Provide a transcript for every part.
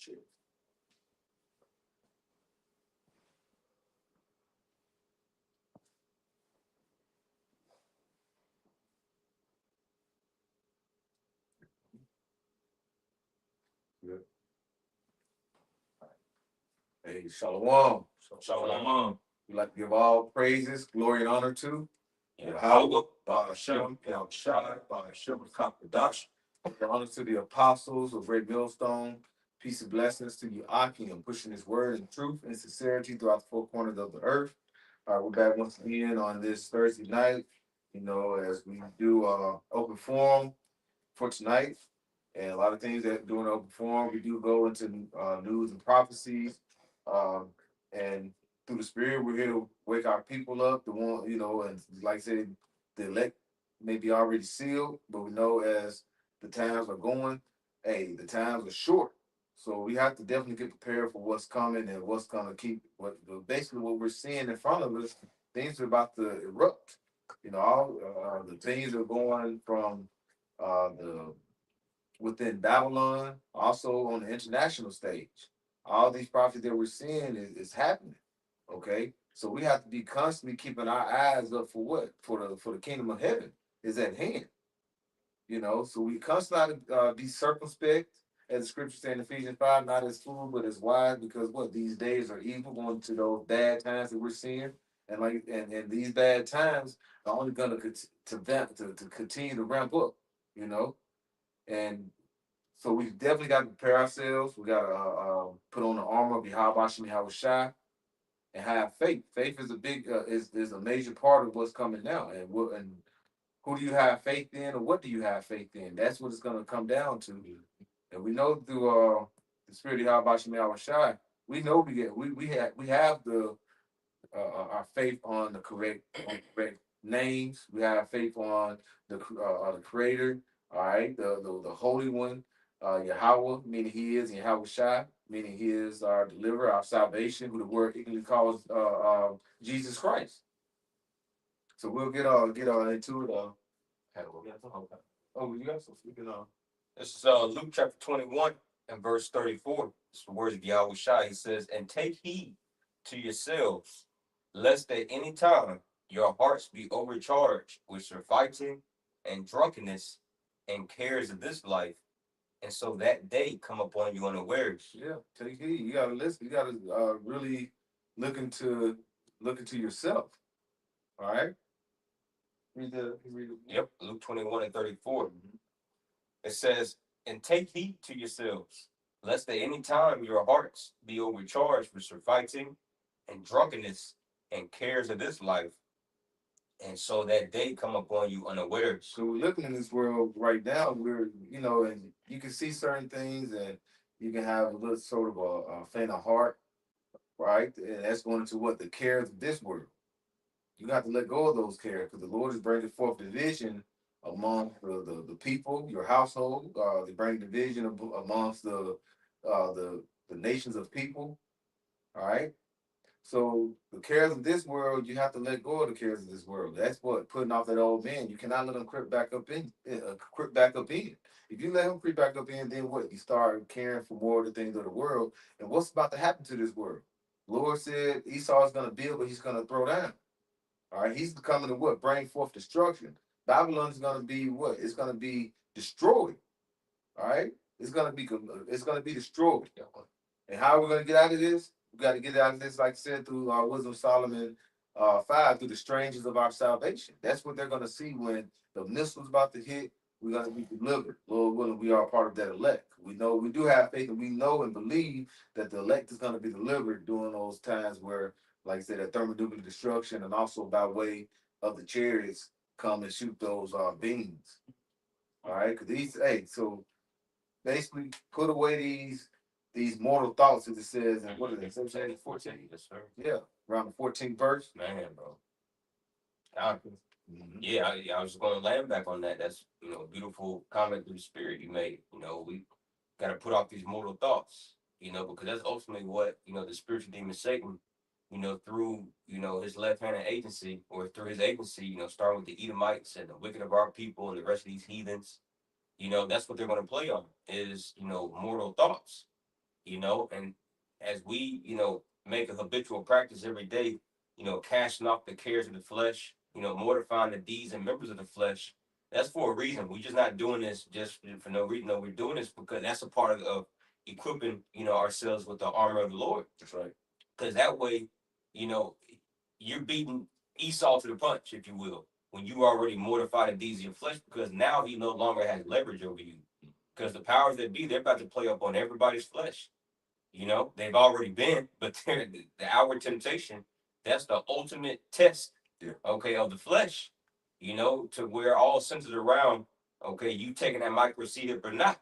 Good. Hey, Shalom. Shalom. We'd like to give all praises, glory, and honor to Yahweh, Yahweh, Ba'ashem, Yahushai, Ba'ashem, Kakadash. Honor to the apostles of Great Millstone. Peace and blessings to you, Aki, and pushing his word and truth and sincerity throughout the four corners of the earth. All right, we're back once again on this Thursday night, as we do open forum for tonight. And a lot of things that during the open forum, we do go into news and prophecies. And through the spirit, we're here to wake our people up. The one, and like I said, the elect may be already sealed, but we know as the times are going, hey, the times are short. So we have to definitely get prepared for what's coming and what's gonna keep basically what we're seeing in front of us. Things are about to erupt. All the things are going from the within Babylon, also on the international stage. All these prophets that we're seeing is happening. Okay, so we have to be constantly keeping our eyes up for what? For the kingdom of heaven is at hand. So we constantly be circumspect, as the scripture says in Ephesians 5, not as fool but as wise, because what these days are evil, going to those bad times that we're seeing, and these bad times are only going to continue to ramp up. You know, and so we definitely got to prepare ourselves. We got to put on the armor of Yahweh Shai and have faith. Faith is a big is a major part of what's coming now. And who do you have faith in, or what do you have faith in? That's what it's going to come down to. And we know through the spirit of Yahweh Shai, we know we have the our faith on the correct names. We have faith on the Creator. All right, the Holy One, Yahweh, meaning He is Yahweh Shai, meaning He is our deliverer, our salvation, who the word English calls Jesus Christ. So we'll get into it. Oh, you got some speaking on. This is Luke chapter 21 and verse 34. It's the words of Yahweh Shai. He says, "And take heed to yourselves, lest at any time your hearts be overcharged with surfeiting and drunkenness and cares of this life, and so that day come upon you unawares." Yeah, take heed. You gotta listen. You gotta really look into yourself. All right. Read it. Yep, Luke 21 and 34. It says, "And take heed to yourselves, lest at any time your hearts be overcharged with surfeiting and drunkenness and cares of this life, and so that day come upon you unawares." So we're looking in this world right now. And you can see certain things, and you can have a little sort of a faint of heart, right? And that's going into what the cares of this world. You got to let go of those cares, because the Lord is bringing forth division among the people, your household. They bring division amongst the nations of people. All right. So the cares of this world, you have to let go of the cares of this world. That's what putting off that old man. You cannot let them creep back up in. Creep back up in. If you let him creep back up in, then what? You start caring for more of the things of the world. And what's about to happen to this world? Lord said Esau is going to build, but he's going to throw down. All right, he's coming to what? Bring forth destruction. Babylon's going to be what? It's going to be destroyed. All right, it's going to be destroyed. And how are we going to get out of this? We got to get out of this, like I said, through our Wisdom of Solomon 5, through the strangers of our salvation. That's what they're going to see when the missile's about to hit. We're going to be delivered. Lord willing, we are part of that elect. We know we do have faith, and we know and believe that the elect is going to be delivered during those times where, like I said, that thermonuclear destruction, and also by way of the chariots come and shoot those beams. All right, because so basically put away these mortal thoughts, as it says, and what is it? 17, 14. Yes, sir. Yeah, around the 14th verse. Man, bro. I was going to land back on that. That's, a beautiful comment through the spirit you made. We got to put off these mortal thoughts, because that's ultimately what, the spiritual demon Satan, through, his left-handed agency, or through his agency, starting with the Edomites and the wicked of our people and the rest of these heathens, that's what they're going to play on is, mortal thoughts. you know, and as we, make a habitual practice every day, casting off the cares of the flesh, mortifying the deeds and members of the flesh. That's for a reason. We're just not doing this just for no reason. No, we're doing this because that's a part of equipping, ourselves with the armor of the Lord. That's right. Because that way, you know, you're beating Esau to the punch, if you will, when you already mortified the deeds of your flesh, because now he no longer has leverage over you. Because the powers that be, they're about to play up on everybody's flesh. They've already been, but they're the outward temptation. That's the ultimate test, Yeah. okay, of the flesh. To where all centered around, okay, you taking that micro seed or not,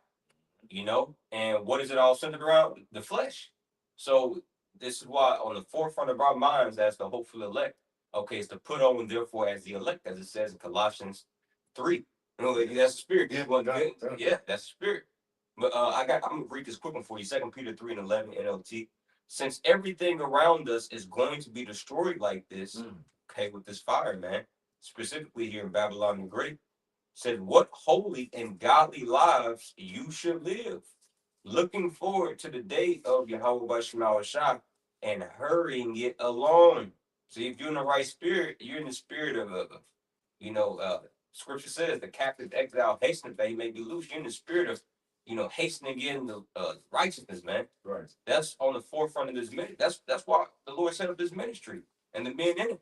and what is it all centered around? The flesh. So this is why on the forefront of our minds as the hopeful elect, okay, is to put on therefore as the elect, as it says in Colossians 3. That's the spirit. Yeah, Yeah, that's the spirit. But I'm gonna read this quick one for you. 2 Peter 3:11 NLT. Since everything around us is going to be destroyed like this, okay, with this fire, man, specifically here in Babylon the Great, said, what holy and godly lives you should live, looking forward to the day of Yahweh Shah and hurrying it along. See, if you're in the right spirit, you're in the spirit of, Scripture says the captive exile hasten that he may be loose. You're in the spirit of, hastening in the righteousness, man. Right. That's on the forefront of this ministry. That's why the Lord set up this ministry and the men in it.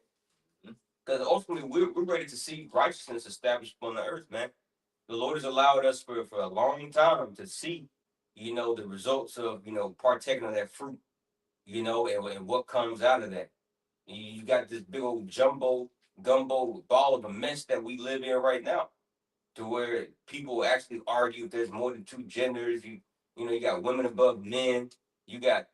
Because ultimately, we're ready to see righteousness established on the earth, man. The Lord has allowed us for a long time to see, the results of, partaking of that fruit, and what comes out of that. You got this big old jumbo gumbo ball of a mess that we live in right now, to where people actually argue if there's more than two genders. You got women above men. You got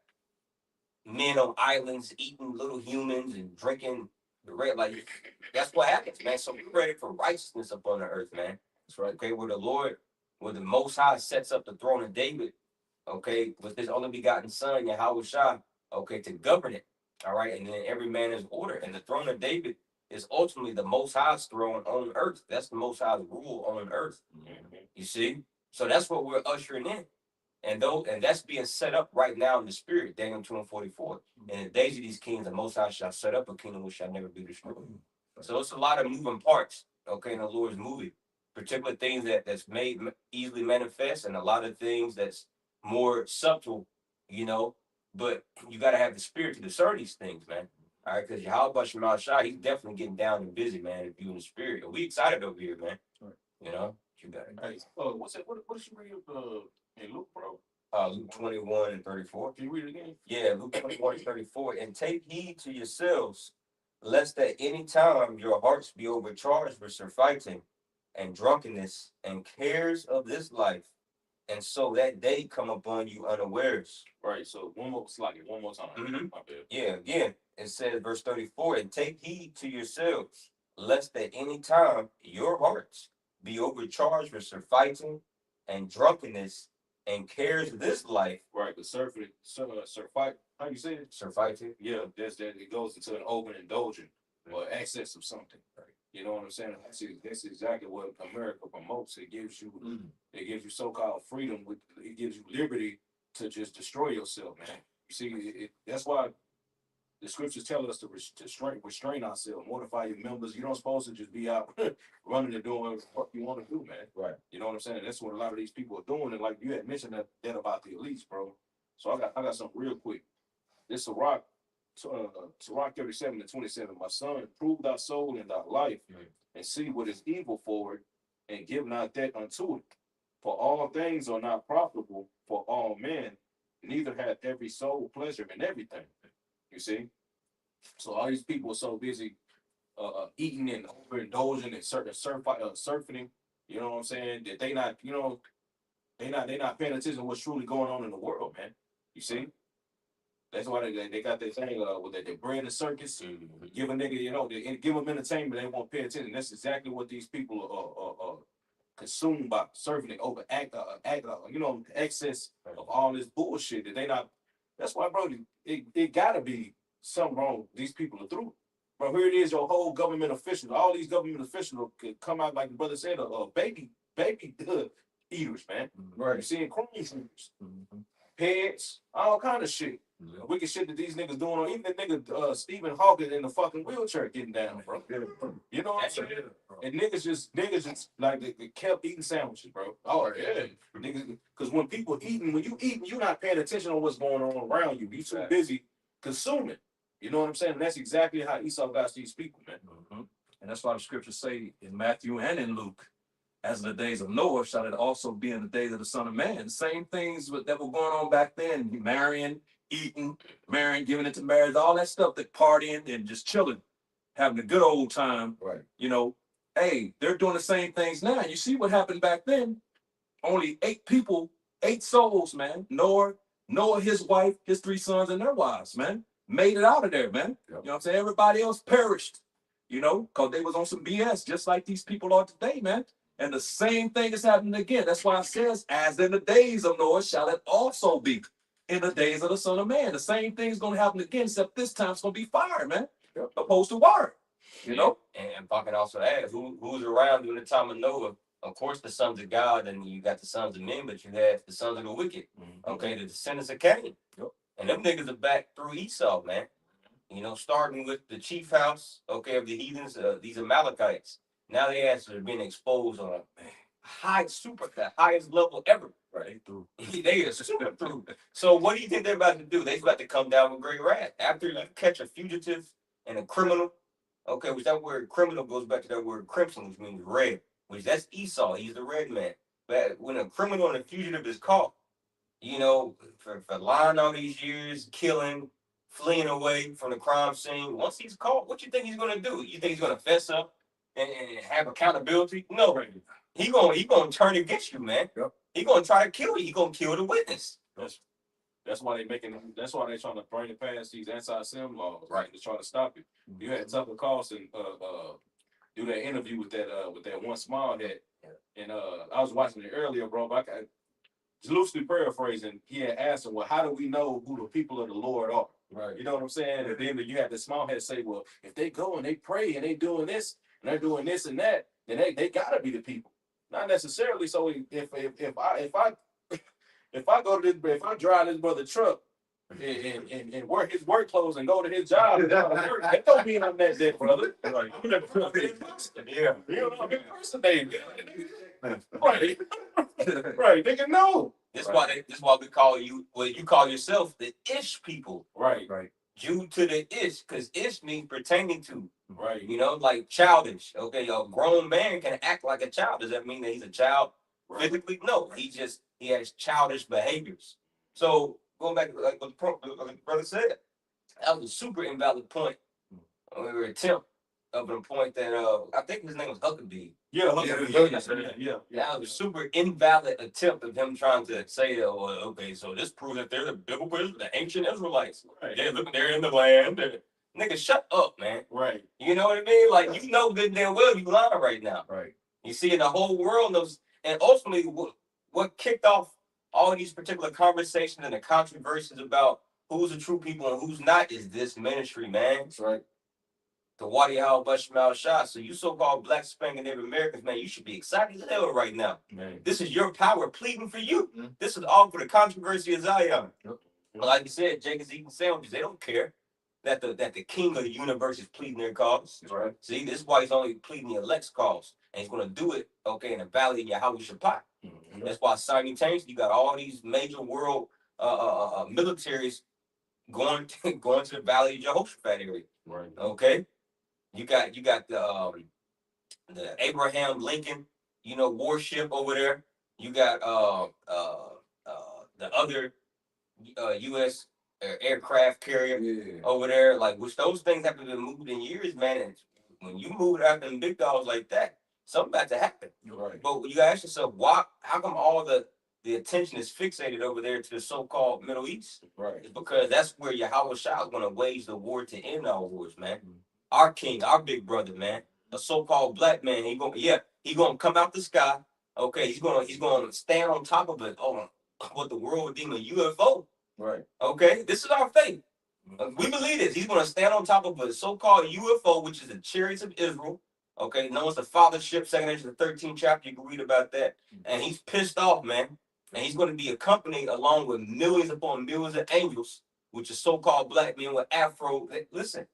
men on islands eating little humans and drinking the red. Like, that's what happens, man. So we're ready for righteousness upon the earth, man. That's right. Okay, where the Most High sets up the throne of David, okay, with his only begotten son, Yahweh Shah, okay, to govern it. All right, and then every man is order. And the throne of David is ultimately the Most High's throne on earth. That's the Most High's rule on earth. You see? So that's what we're ushering in. And that's being set up right now in the spirit, Daniel 2:44. In the days of these kings, the Most High shall set up a kingdom which shall never be destroyed. So it's a lot of moving parts, okay, in the Lord's movie. Particular things that's made easily manifest, and a lot of things that's more subtle, But you got to have the spirit to discern these things, man. All right, because Yahweh Shemal Shah, he's definitely getting down and busy, man. If you in the spirit, and we excited over here, man. Right. You got it. Hey, what's that? What did you read in Luke, bro? Luke 21:34. Can you read it again? Yeah, Luke 21:34. And take heed to yourselves, lest at any time your hearts be overcharged with surfeiting and drunkenness and cares of this life, and so that day come upon you unawares. Right. So one more time. Mhm. My bad. Yeah, again, it says, verse 34, and take heed to yourselves, lest at any time your hearts be overcharged with surfeiting and drunkenness and cares of this life. Right. The surfeit. How you say it? Surfeiting. Yeah. That's that. It goes into an overindulgent or excess of something. Right. You know what I'm saying? That's exactly what America promotes. It gives you, so-called freedom. It gives you liberty to just destroy yourself, man. You see, that's why the scriptures tell us to restrain ourselves, mortify your members. You don't supposed to just be out running and doing what you want to do, man. Right. You know what I'm saying? That's what a lot of these people are doing. And like you had mentioned that about the elites, bro. So I got something real quick. This Sirach 37:27. My son, prove thy soul and thy life, and see what is evil for it, and give not that unto it. For all things are not profitable for all men, neither hath every soul pleasure in everything. You see? So all these people are so busy eating and overindulging and surfing, you know what I'm saying? That they not, they not paying attention to what's truly going on in the world, man. You see? That's why they got their thing with their bread and circus. Give a nigga, they give them entertainment, they won't pay attention. That's exactly what these people are consumed by, serving it over excess of all this bullshit that they not. That's why, bro, it gotta be something wrong. These people are through. Bro, here it is, your whole government officials, all these government officials could come out, like the brother said, baby eaters, man. Right. You're seeing crime eaters. heads, all kind of shit. Wicked shit that these niggas doing, or even the nigga Stephen Hawking in the fucking wheelchair getting down, bro. You know what I'm saying? And niggas just like they kept eating sandwiches, bro. Oh yeah, niggas. Because when people eating, when you eating, you're not paying attention on what's going on around you. You too busy consuming. You know what I'm saying? And that's exactly how Esau got to these people, man. And that's why the scriptures say in Matthew and in Luke, as in the days of Noah, shall it also be in the days of the Son of Man. The same things that were going on back then, marrying, eating, marrying, giving into marriage, all that stuff, that partying and just chilling, having a good old time. Right. You know, hey, they're doing the same things now. You see what happened back then? Only 8 people, 8 souls, man. Noah, his wife, his 3 sons, and their wives, man, made it out of there, man. Yep. You know what I'm saying? Everybody else perished, you know, because they was on some BS, just like these people are today, man. And the same thing is happening again. That's why it says, as in the days of Noah shall it also be in the days of the Son of Man. The same thing is going to happen again, except this time it's going to be fire, man, opposed to water, you know? And if I can also add, who's around during the time of Noah? Of course, the sons of God, and you got the sons of men, but you have the sons of the wicked. Okay, the descendants of Cain. And them niggas are back through Esau, man. You know, starting with the chief house, okay, of the heathens, these Amalekites. Now they actually been exposed on a the highest level ever. Right. Through. They are super through. So what do you think they're about to do? They're about to come down with great wrath. After you catch a fugitive and a criminal, okay, which that word criminal goes back to that word crimson, which means red, which that's Esau. He's the red man. But when a criminal and a fugitive is caught, you know, for lying all these years, killing, fleeing away from the crime scene, once he's caught, what you think he's gonna do? You think he's gonna fess up and have accountability? No, he gonna turn against you, man. Yep. He gonna try to kill you. He gonna kill the witness. That's why that's why they're trying to bring it past these anti-sim laws, Right. To try to stop it. You had Tucker Carlson do that interview with that one small head. And I was watching it earlier, bro, but I loosely paraphrasing, he had asked him, well, how do we know who the people of the Lord are? Right. You know what I'm saying? And then you had the small head say, well, if they go and they pray and they doing this and they're doing this and that, then they gotta be the people. Not necessarily. So if I go to this, if I drive this brother truck and wear his work clothes and go to his job, that don't mean I'm that dead, brother. Right. Yeah. You know, I'm impersonating. Right. Right, nigga, no. This why we call you, well, you call yourself the Ish people. Right. Due to the Ish, because Ish means pertaining to. Right. You know, like childish. Okay, a grown man can act like a child. Does that mean that he's a child physically? No, he has childish behaviors. So going back to like what the brother said, that was a super invalid point, or attempt of a point that I think his name was Huckabee. Yeah. That was a super invalid attempt of him trying to say that, well, okay, so this proves that they're the biblical, the ancient Israelites. Right. They're in the land. Nigga, shut up, man. Right. You know what I mean? Like, you know good and damn well you lying right now. Right. You see, and the whole world knows, and ultimately what kicked off all these particular conversations and the controversies about who's the true people and who's not is this ministry, man. That's right. The Wadi Al Bashmal Shah. So you so-called Black, Hispanic, and Native Americans, man, you should be excited as hell right now. Man. This is your power pleading for you. This is all for the controversy of Zion. Like you said, Jake is eating sandwiches. They don't care that the king of the universe is pleading their cause. That's right. See, this is why he's only pleading the elect's cause. And he's going to do it, okay, in the valley of Yahweh Shabbat. That's why simultaneously you got all these major world militaries going to the valley of Jehoshaphat area. Right. Okay? You got the Abraham Lincoln, you know, warship over there. You got the other U.S. aircraft carrier over there, like, which those things haven't been moved in years, man. And when you move it out them big dogs like that, something about to happen. Right. But you gotta ask yourself, why? How come all the attention is fixated over there to the so-called Middle East? Right. It's because that's where Yahweh Shah is going to wage the war to end all wars, man. Our king, our big brother, man, a so-called black man, he gonna come out the sky. Okay, he's gonna stand on top of it. Oh, what the world would deem a UFO. Right. Okay, this is our faith. We believe this. He's gonna stand on top of a so-called UFO, which is the chariots of Israel. Okay, known as the fathership, 2nd Ezra, the 13th chapter. You can read about that. And he's pissed off, man. And he's going to be accompanied along with millions upon millions of angels, which is so-called black men with afro. Listen,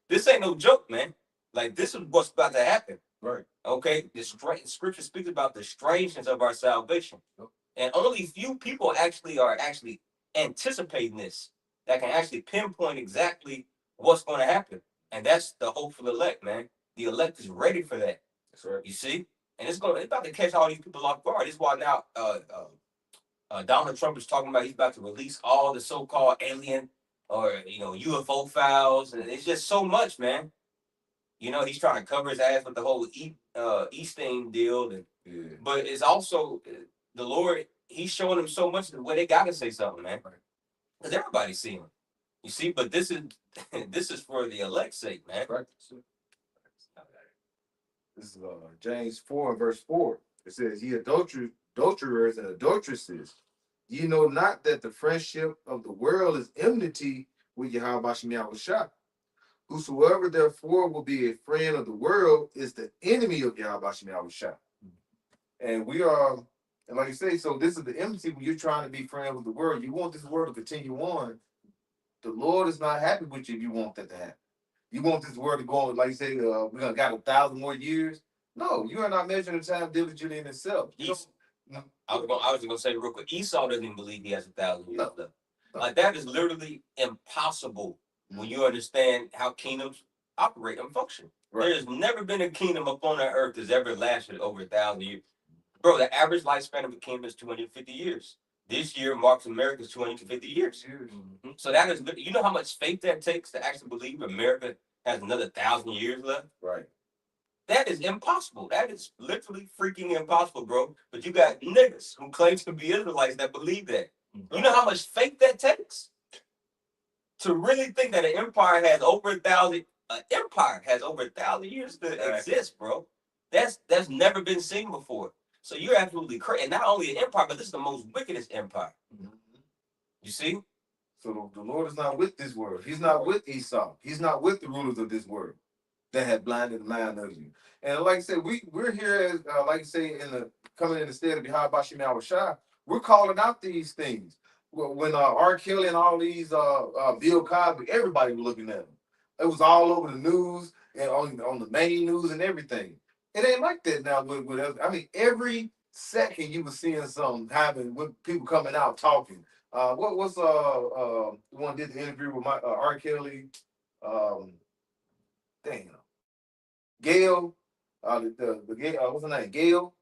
this ain't no joke, man. Like, this is what's about to happen. Right. Okay, the scripture speaks about the strangeness of our salvation, and only few people are actually anticipating this, that can actually pinpoint exactly what's going to happen, and that's the hopeful elect, man. The elect is ready for that. That's right. You see, and it's about to catch all these people off guard. This is why now Donald Trump is talking about he's about to release all the so-called alien or UFO files, and it's just so much, man. He's trying to cover his ass with the whole Easting deal, but it's also the Lord. He's showing them so much where they gotta say something, man, because everybody's seeing him. You see, but this is this is for the elect's sake, man. Right. This is James 4 and verse 4. It says, "Ye adulterers and adulteresses, ye know not that the friendship of the world is enmity with Yahweh Shem Yahushua. Whosoever therefore will be a friend of the world is the enemy of Yahweh Shem Yahushua." And we are, and like you say, so this is the enmity when you're trying to be friends with the world. You want this world to continue on. The Lord is not happy with you if you want that to happen. You want this world to go on, like you say, we're gonna got 1,000 more years. No, you are not measuring the time diligently in itself. I was just gonna say real quick. Esau doesn't even believe he has 1,000 years left. No. Like, that is literally impossible when you understand how kingdoms operate and function. Right. There's never been a kingdom upon the earth that's ever lasted over 1,000 years. Bro, the average lifespan of a kingdom is 250 years. This year marks America's 250 years. So that is, you know how much faith that takes to actually believe America has another 1,000 years left? Right. That is impossible. That is literally freaking impossible, bro. But you got niggas who claim to be Israelites that believe that. You know how much faith that takes? To really think that an empire has over 1,000 years to exist, bro. That's never been seen before. So you're absolutely crazy. And not only an empire, but this is the most wickedest empire. You see? So the Lord is not with this world. He's not with Esau. He's not with the rulers of this world that have blinded the mind of you. And like I said, we're here as like I say, coming in the state of Yahweh Shem Yahushua, we're calling out these things. When R. Kelly and all these Bill Cosby, everybody was looking at them. It was all over the news and on the main news and everything. It ain't like that now with us. I mean, every second you were seeing something happen with people coming out talking. What's the one did the interview with R. Kelly? Damn. Gail, what's her name? Gail.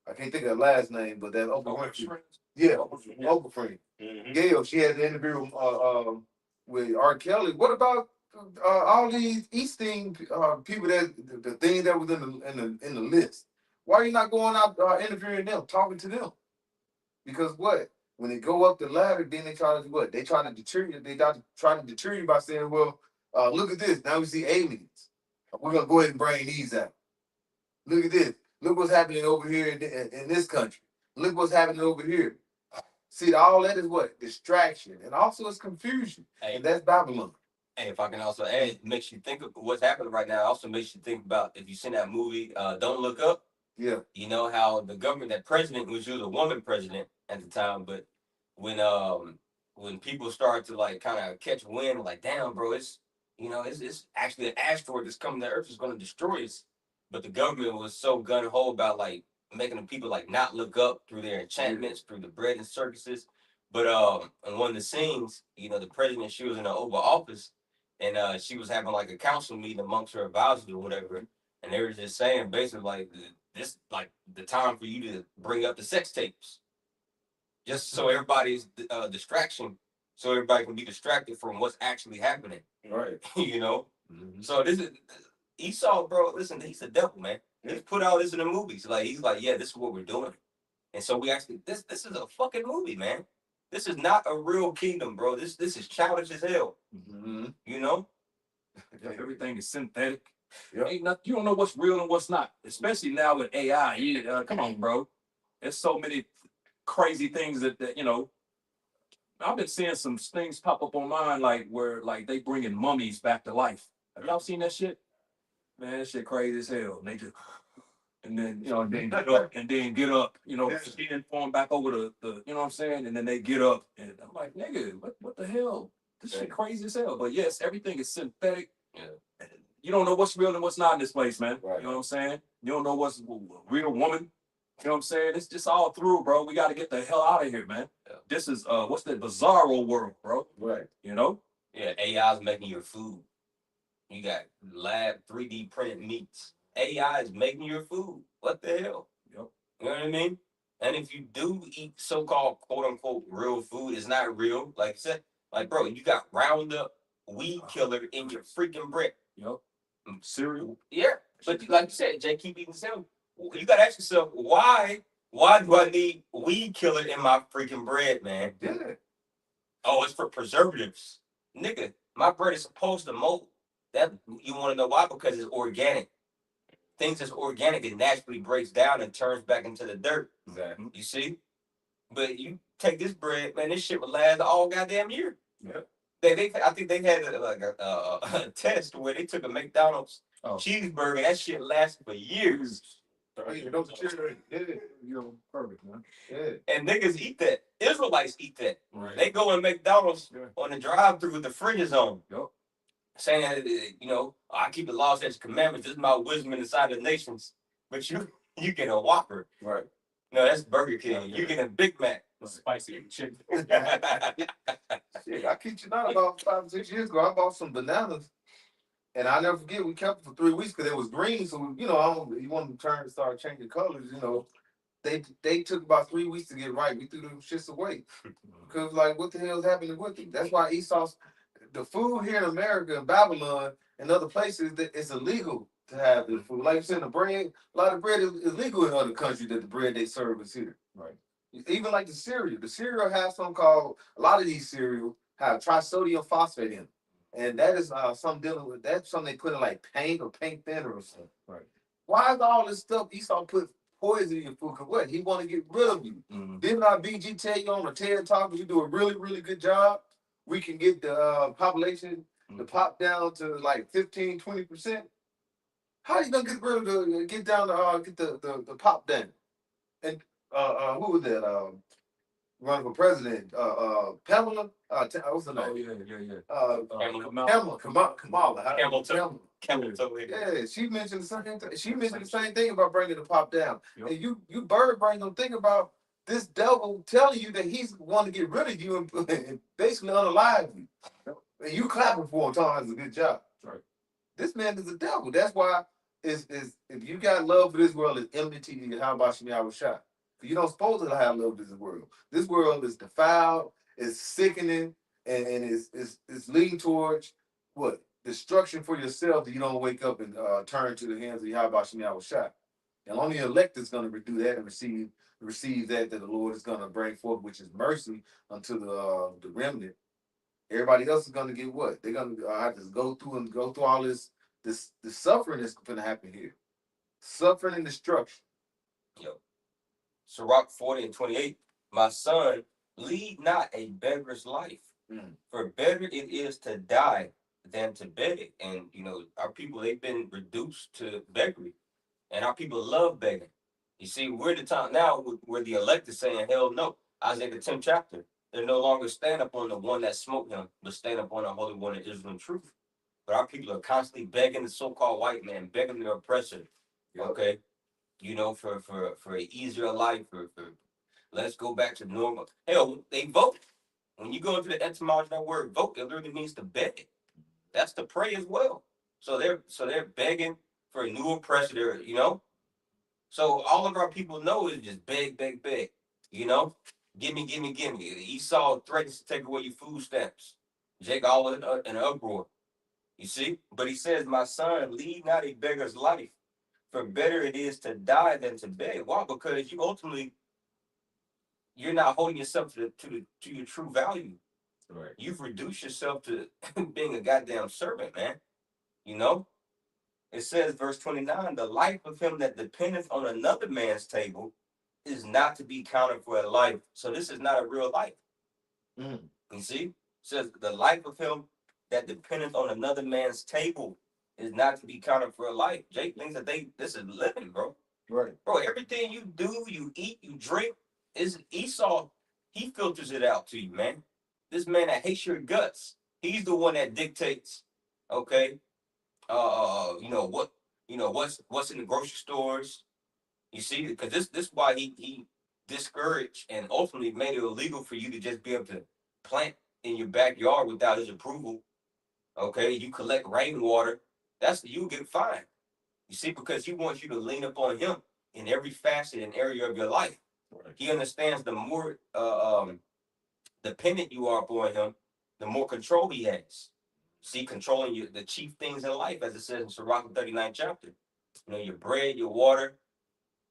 I can't think of her last name, but that Oprah Winfrey. Yeah, Oprah friend. Gail. She had the interview with R. Kelly. What about all these Easting people that the thing that was in the list? Why are you not going out interviewing them, talking to them? Because what? When they go up the ladder, then they try to do what? They try to deter you. They try to deter you by saying, "Well, look at this. Now we see aliens. We're gonna go ahead and bring these out. Look at this. Look what's happening over here in this country. Look what's happening over here." See, all that is what? Distraction. And also it's confusion. Hey. And that's Babylon. And if I can also add, it makes you think of what's happening right now. Also makes you think about, if you've seen that movie, Don't Look Up. Yeah. You know how the government, that president was a woman president at the time, but when people start to like kind of catch wind, like, damn, bro, it's actually an asteroid that's coming to Earth is going to destroy us. But the government was so gun ho about like making the people like not look up through their enchantments, through the bread and circuses. But in one of the scenes, the president, she was in the Oval Office, and she was having like a council meeting amongst her advisors or whatever, and they were just saying basically like this, like the time for you to bring up the sex tapes, just so everybody's distraction, so everybody can be distracted from what's actually happening. Right. So this is Esau, bro. Listen, he's the devil, man. He's put all this in the movies. Like, he's like, yeah, this is what we're doing. And so we actually, this is a fucking movie, man. This is not a real kingdom, bro. This is childish as hell. Everything is synthetic. Yep. Ain't nothing, you don't know what's real and what's not, especially now with AI. Come on, bro. There's so many crazy things that I've been seeing some things pop up online, like where like they bringing mummies back to life. Have y'all seen that shit? Man, that shit crazy as hell. and then then get up and then get up, then form back over the you know what I'm saying, and then they get up, and I'm like, nigga, what the hell? This shit crazy as hell. But yes, everything is synthetic. Yeah. You don't know what's real and what's not in this place, man. Right. You know what I'm saying? You don't know what's real woman. You know what I'm saying? It's just all through, bro. We got to get the hell out of here, man. Yeah. This is what's that bizarro world, bro? Right. You know? Yeah, AI's making your food. You got lab 3D printed meats. AI is making your food. What the hell? Yep. You know what I mean? And if you do eat so-called quote unquote real food, it's not real. Like I said, like bro, you got Roundup weed killer in your freaking bread. Yep. Cereal. Yeah, but like you said, Jay, keep eating cereal. You gotta ask yourself, why do I need weed killer in my freaking bread, man? Yeah. Oh, it's for preservatives. Nigga, my bread is supposed to mold. That you want to know why? Because it's organic. Things that's organic, it naturally breaks down and turns back into the dirt. Exactly. You see? But you take this bread, man, this shit would last all goddamn year. Yeah. I think they had a test where they took a McDonald's cheeseburger. That shit lasted for years. Perfect, man. Yeah. And niggas eat that. Israelites eat that. Right. They go in McDonald's Yeah. on the drive-through with the fridges on. Yep. Saying that, I keep the laws, statutes, commandments. This is my wisdom inside the nations. But you get a Whopper. Right. No, that's Burger King. Yeah. You get a Big Mac. Spicy chicken. Shit, I kid you not, about 5 or 6 years ago, I bought some bananas. And I never forget, we kept it for 3 weeks because it was green. So, you want to start changing colors, They took about 3 weeks to get right. We threw them shits away. Because, like, what the hell is happening with it? That's why Esau's, the food here in America, in Babylon, and other places, it's illegal to have this food. Like you said, the bread, a lot of bread is illegal in other countries that the bread they serve is here. Right. Even like the cereal. The cereal has something called, a lot of these cereal have trisodium phosphate in them. And that is something dealing with, that's something they put in like paint or paint thinner or something. Right. Why is all this stuff Esau put poison in your food? Because what? He want to get rid of you. Mm-hmm. Didn't our BG tell you on the TED Talk, you do a really, really good job? We can get the population to pop down to like 15, 20%. How are you going to get rid of get down to, get the pop down? And who was that? Running for president, Pamela. What's her name? Kamala. Camel. Yeah, she mentioned the same thing. She mentioned the same thing about bringing the pop down. Yep. And you bird brain don't think about this devil telling you that he's want to get rid of you and basically unalive you. And you clapping for him, telling him it's a good job. Right. This man is a devil. That's why is if you got love for this world, it's enmity to you. How about you shot? You don't supposed to have love for this world. This world is defiled, it's sickening, and it's leading towards what? Destruction for yourself that you don't wake up and turn to the hands of Yahweh Shem Shah. And only the elect is going to do that and receive that the Lord is going to bring forth, which is mercy unto the remnant. Everybody else is going to get what? They're going to have to go through all this suffering that's going to happen here. Suffering and destruction. Yo. Sirach 40:28. My son, lead not a beggar's life, for better it is to die than to beg. And our people, they've been reduced to beggary, and our people love begging. You see, we're the time now where the elect is saying, hell no. Isaiah the 10th chapter. They no longer stand up on the one that smote him, but stand up on the Holy One of Israel and truth. But our people are constantly begging the so-called white man, begging their oppressor. Okay. For an easier life, for let's go back to normal. Hell, they vote. When you go into the etymology of that word vote, it literally means to beg. That's to pray as well. So they're begging for a new oppressor, So all of our people know is just beg, beg, beg. Give me. Esau threatens to take away your food stamps. Jacob all in an uproar. You see? But he says, my son, lead not a beggar's life. For better it is to die than to beg. Why? Because you're not holding yourself to your true value. Right. You've reduced yourself to being a goddamn servant, man. It says, verse 29, the life of him that dependeth on another man's table is not to be counted for a life. So this is not a real life. You see? It says, the life of him that dependeth on another man's table is not to be counted for a life. Jake thinks that this is living, bro. Right. Bro, everything you do, you eat, you drink, is Esau, he filters it out to you, man. This man that hates your guts, he's the one that dictates, okay, what's in the grocery stores. You see, because this why he discouraged and ultimately made it illegal for you to just be able to plant in your backyard without his approval. Okay, you collect rainwater, that's you get fined. You see, because he wants you to lean up on him in every facet and area of your life. Right. He understands the more dependent you are upon him, the more control he has. See, controlling you, the chief things in life, as it says in Sirach 39th chapter. You know, your bread, your water.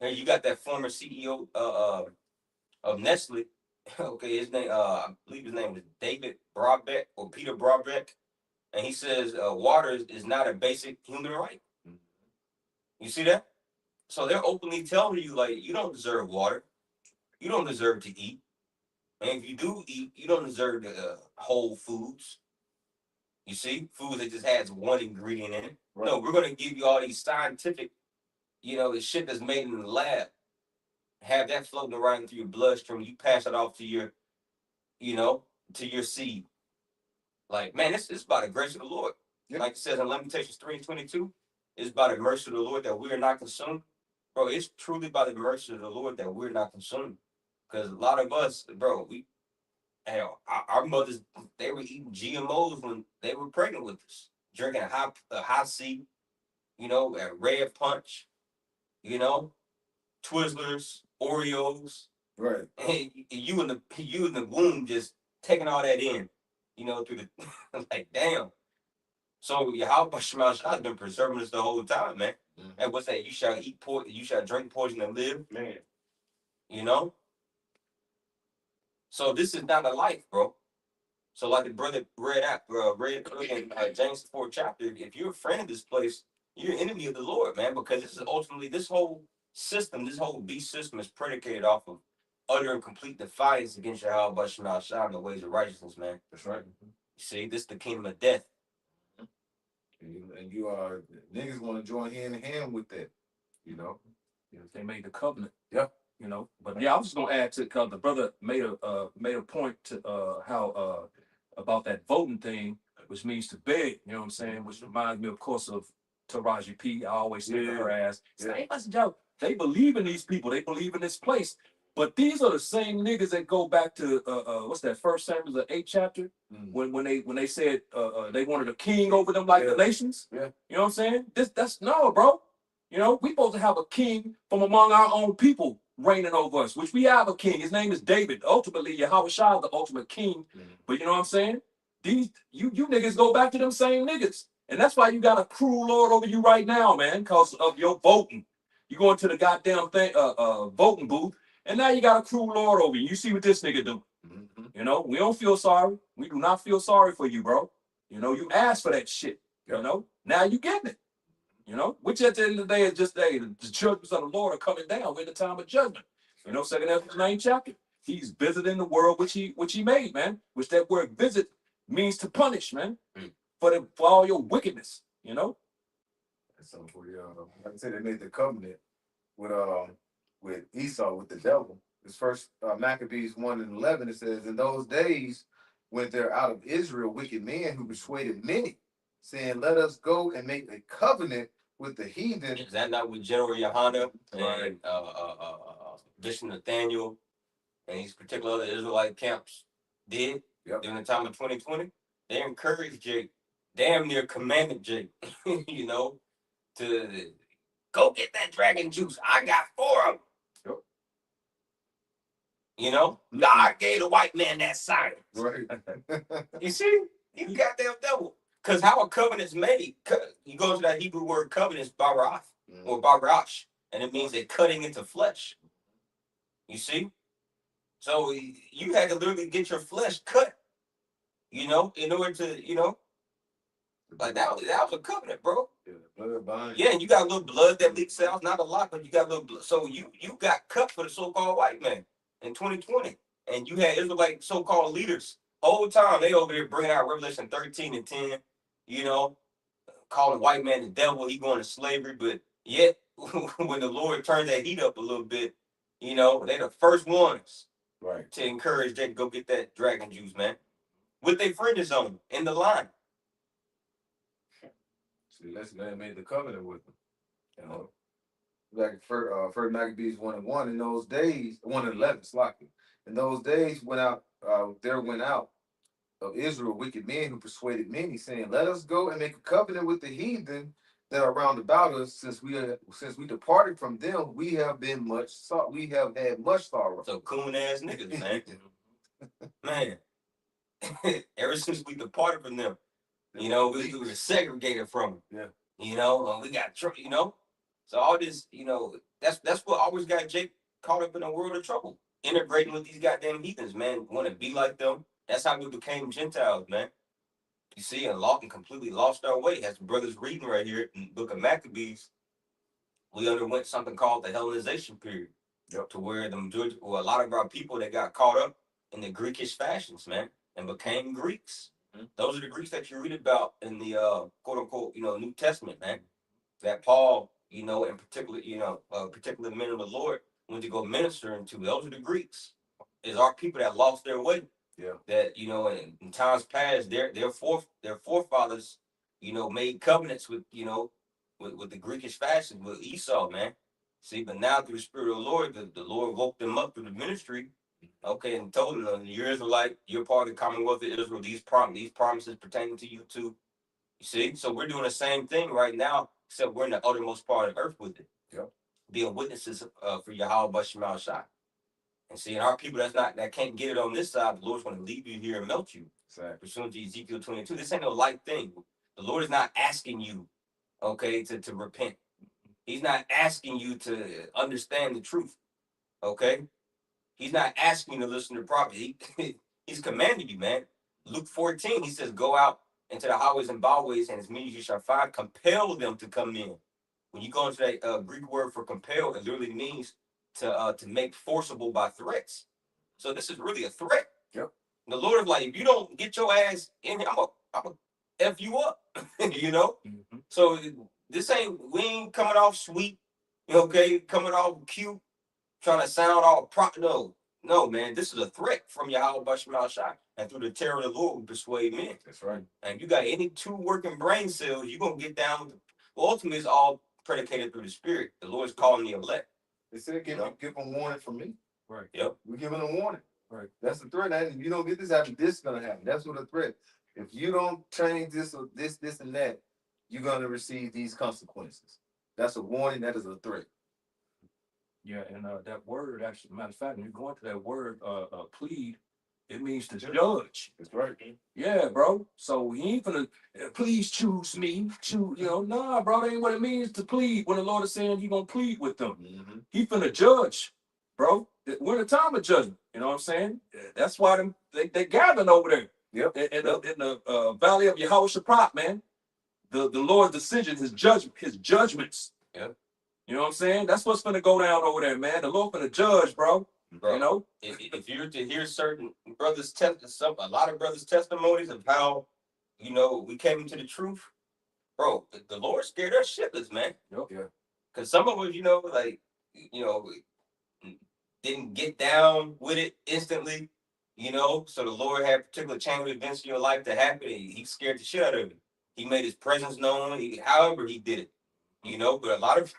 And you got that former CEO of Nestle. Okay, his name, I believe his name was David Broadbeck or Peter Broadbeck. And he says water is not a basic human right. You see that? So they're openly telling you, like, you don't deserve water. You don't deserve to eat. And if you do eat, you don't deserve the whole foods. You see, food that just has one ingredient in it. Right. No, we're going to give you all these scientific, the shit that's made in the lab. Have that floating around through your bloodstream. You pass it off to your, to your seed. Like, man, it's by the grace of the Lord. Yeah. Like it says in Lamentations 3:22, it's by the mercy of the Lord that we are not consumed. Bro, it's truly by the mercy of the Lord that we're not consumed. Because a lot of us, bro, our mothers, they were eating GMOs when they were pregnant with us, drinking a high C, a Red Punch, Twizzlers, Oreos. Right. And you in the womb just taking all that in, through the like damn. So Yahweh Shema has been preserving us the whole time, man. Mm-hmm. And what's that? You shall eat poison, you shall drink poison and live, man. So this is not a life, bro. So like the brother read in James 4th chapter, if you're a friend of this place, you're an enemy of the Lord, man, because this is ultimately this whole system, this whole beast system is predicated off of utter and complete defiance against Yahweh Shema and the ways of righteousness, man. That's right. You see, this is the kingdom of death. And you are niggas want to join hand in hand with that, They made the covenant. Yeah. But yeah, I was just gonna add to because the brother made a point to how about that voting thing, which means to beg, you know what I'm saying? Which reminds me, of course, of Taraji P. I always say to her ass, hey, listen, Joe, they believe in these people, they believe in this place. But these are the same niggas that go back to what's that, 1 Samuel the 8th chapter, when they said they wanted a king over them like the nations. Yeah. You know what I'm saying? That's no, bro. We supposed to have a king from among our own people reigning over us, which we have a king. His name is David. Ultimately, Yahweh Shai is the ultimate king. But you know what I'm saying? These you niggas go back to them same niggas. And that's why you got a cruel Lord over you right now, man, because of your voting. You go into the goddamn thing, voting booth, and now you got a cruel Lord over you. You see what this nigga do. We don't feel sorry. We do not feel sorry for you, bro. You asked for that shit. Now you getting it. Which at the end of the day is just the judgments of the Lord are coming down. We're in the time of judgment. 2 Ezra 9th chapter. He's visiting the world which he made, man. Which that word visit means to punish, man. For all your wickedness, So for like I said, they made the covenant with Esau, with the devil. This first Maccabees 1:11, it says, in those days went there out of Israel wicked men who persuaded many, saying, let us go and make a covenant with the heathen. Is that not with General Yohanan and Bishop Nathaniel and these particular other Israelite camps did during the time of 2020? They encouraged Jake, damn near commanded Jake, to go get that dragon juice. I got 4 of them. God gave the white man that sign. Right. You see? You goddamn devil. Because how a covenant's made, you go to that Hebrew word covenant, barath, or barash, and it means they're cutting into flesh. You see? So you had to literally get your flesh cut, in order to, like that was a covenant, bro. Yeah, and you got a little blood that leaks out, not a lot, but you got a little blood. So you got cut for the so-called white man in 2020. And you had Israelite so-called leaders. Whole time they over there bringing out Revelation 13:10, calling white man the devil, he going to slavery, but yet when the Lord turned that heat up a little bit, you know, they the first ones Right. to encourage that go get that dragon juice, man, with their fringes on in the line. See, let's man made the covenant with them. You know, like first Maccabees 1:1 in those days, 1:11, sloppy. In those days went out, there went out of Israel wicked men who persuaded many, saying, "Let us go and make a covenant with the heathen that are round about us, since we departed from them, we have had much sorrow." So coon ass niggas, man. Man, ever since we departed from them, you know, we were segregated from them. Yeah. You know, we got you know. So all this, you know, that's what always got Jake caught up in a world of trouble. Integrating with these goddamn heathens, man. Want to be like them. That's how we became Gentiles, man. You see, and completely lost our way. As the brothers reading right here in the book of Maccabees, we underwent something called the Hellenization period. Yep. To where the majority, or a lot of our people that got caught up in the Greekish fashions, man, and became Greeks. Mhm. Those are the Greeks that you read about in the quote unquote, you know, New Testament, man. That Paul, you know, in particular, you know, particular men of the Lord went to go minister into. Those are the Greeks. Is our people that lost their way. Yeah. That, you know, in times past, their forefathers, you know, made covenants with, you know, with the Greekish fashion with Esau, man. See, but now through the Spirit of the Lord, the Lord woke them up through the ministry, okay, and told them, "You're Israelite, you're part of the Commonwealth of Israel. These promises pertaining to you too." You see, so we're doing the same thing right now, except we're in the uttermost part of the earth with it. Yep. Being witnesses for Yahweh Bashemal Shai. And seeing our people that can't get it on this side, the Lord's going to leave you here and melt you. Exactly. Pursuant to Ezekiel 22. This ain't no light thing. The Lord is not asking you, okay, to repent. He's not asking you to understand the truth. Okay? He's not asking you to listen to the prophet. He's commanding you, man. Luke 14, he says, "Go out into the highways and byways, and as many as you shall find, compel them to come in." When you go into that Greek word for compel, it literally means to make forcible by threats. So this is really a threat. Yep. The Lord is like, if you don't get your ass in here, I'm gonna F you up. You know? Mhm. So we ain't coming off sweet, okay, coming off cute, trying to sound all no, man. This is a threat from Yahweh Bashemal Shai. And through the terror of the Lord, we persuade men. That's right. And you got any two working brain cells, you're gonna get down with ultimately it's all predicated through the Spirit. The Lord's calling the elect. They said give them warning from me. Right. Yep. We're giving a warning. Right. That's the threat. And if you don't get this happen, this is gonna happen. That's what a threat. If you don't change this or this, and that, you're gonna receive these consequences. That's a warning. That is a threat. Yeah, and that word actually, matter of fact, when you go into that word plead, it means to judge. That's right. Yeah, bro. So he ain't gonna please choose me. Nah, bro, that ain't what it means to plead. When the Lord is saying he gonna plead with them, Mm-hmm. he finna judge, bro. We're in a time of judgment. You know what I'm saying? That's why they gathering over there. Yep. In the valley of Yehoshaphat, man. The Lord's decision, his judgments. Yep. You know what I'm saying? That's what's gonna go down over there, man. The Lord finna judge, bro. Bro, You know? If you're to hear certain brothers a lot of brothers' testimonies of how, you know, we came into the truth, bro, the Lord scared us shitless, man. Yep. Yeah. Cause some of us, you know, like, you know, didn't get down with it instantly, you know. So the Lord had particular chain of events in your life to happen, and he scared the shit out of you. He made his presence known, however he did it, you know. But a lot of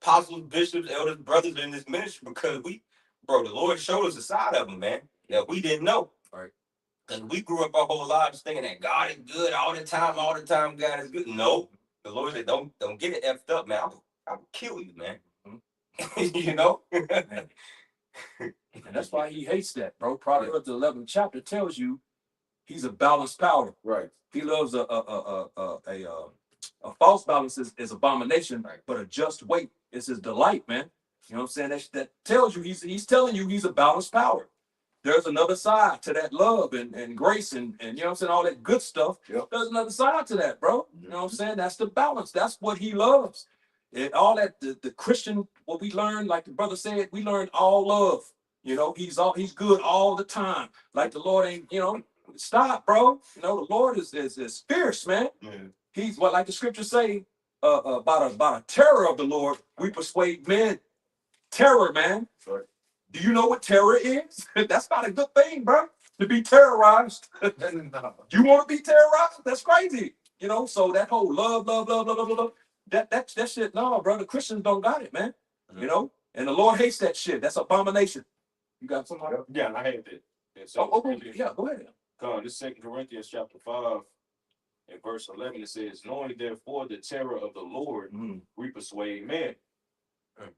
apostles, bishops, elders, brothers in this ministry, because the Lord showed us a side of them, man, that we didn't know. Right. Because we grew up our whole lives thinking that God is good all the time, God is good. No. The Lord said, don't get it effed up, man. I'll kill you, man. You know? And that's why he hates that, bro. Proverbs the 11th chapter tells you he's a balanced power. Right. He loves a false balance is abomination, Right. but a just weight is his delight, man. You know what I'm saying? That tells you he's telling you he's a balanced power. There's another side to that love and grace and you know what I'm saying, all that good stuff. Yep. There's another side to that, bro. You know what I'm saying? That's the balance. That's what he loves. And all that the Christian, what we learned, like the brother said, we learned all love. You know, he's good all the time. Like the Lord ain't, you know, stop, bro. You know, the Lord is fierce, man. Yeah. He's what, like the scriptures say, by the terror of the Lord, we persuade men. Terror, man. Right. Do you know what terror is? That's not a good thing, bro. To be terrorized. No. You want to be terrorized? That's crazy. You know, so that whole love, love, love, love, love, love, that shit, no, bro. The Christians don't got it, man. You know, and the Lord hates that shit. That's abomination. You got somebody? Yeah, and I had that. And Yeah, go ahead. This 2 Corinthians chapter 5 and verse 11, it says, knowing therefore the terror of the Lord, we persuade men.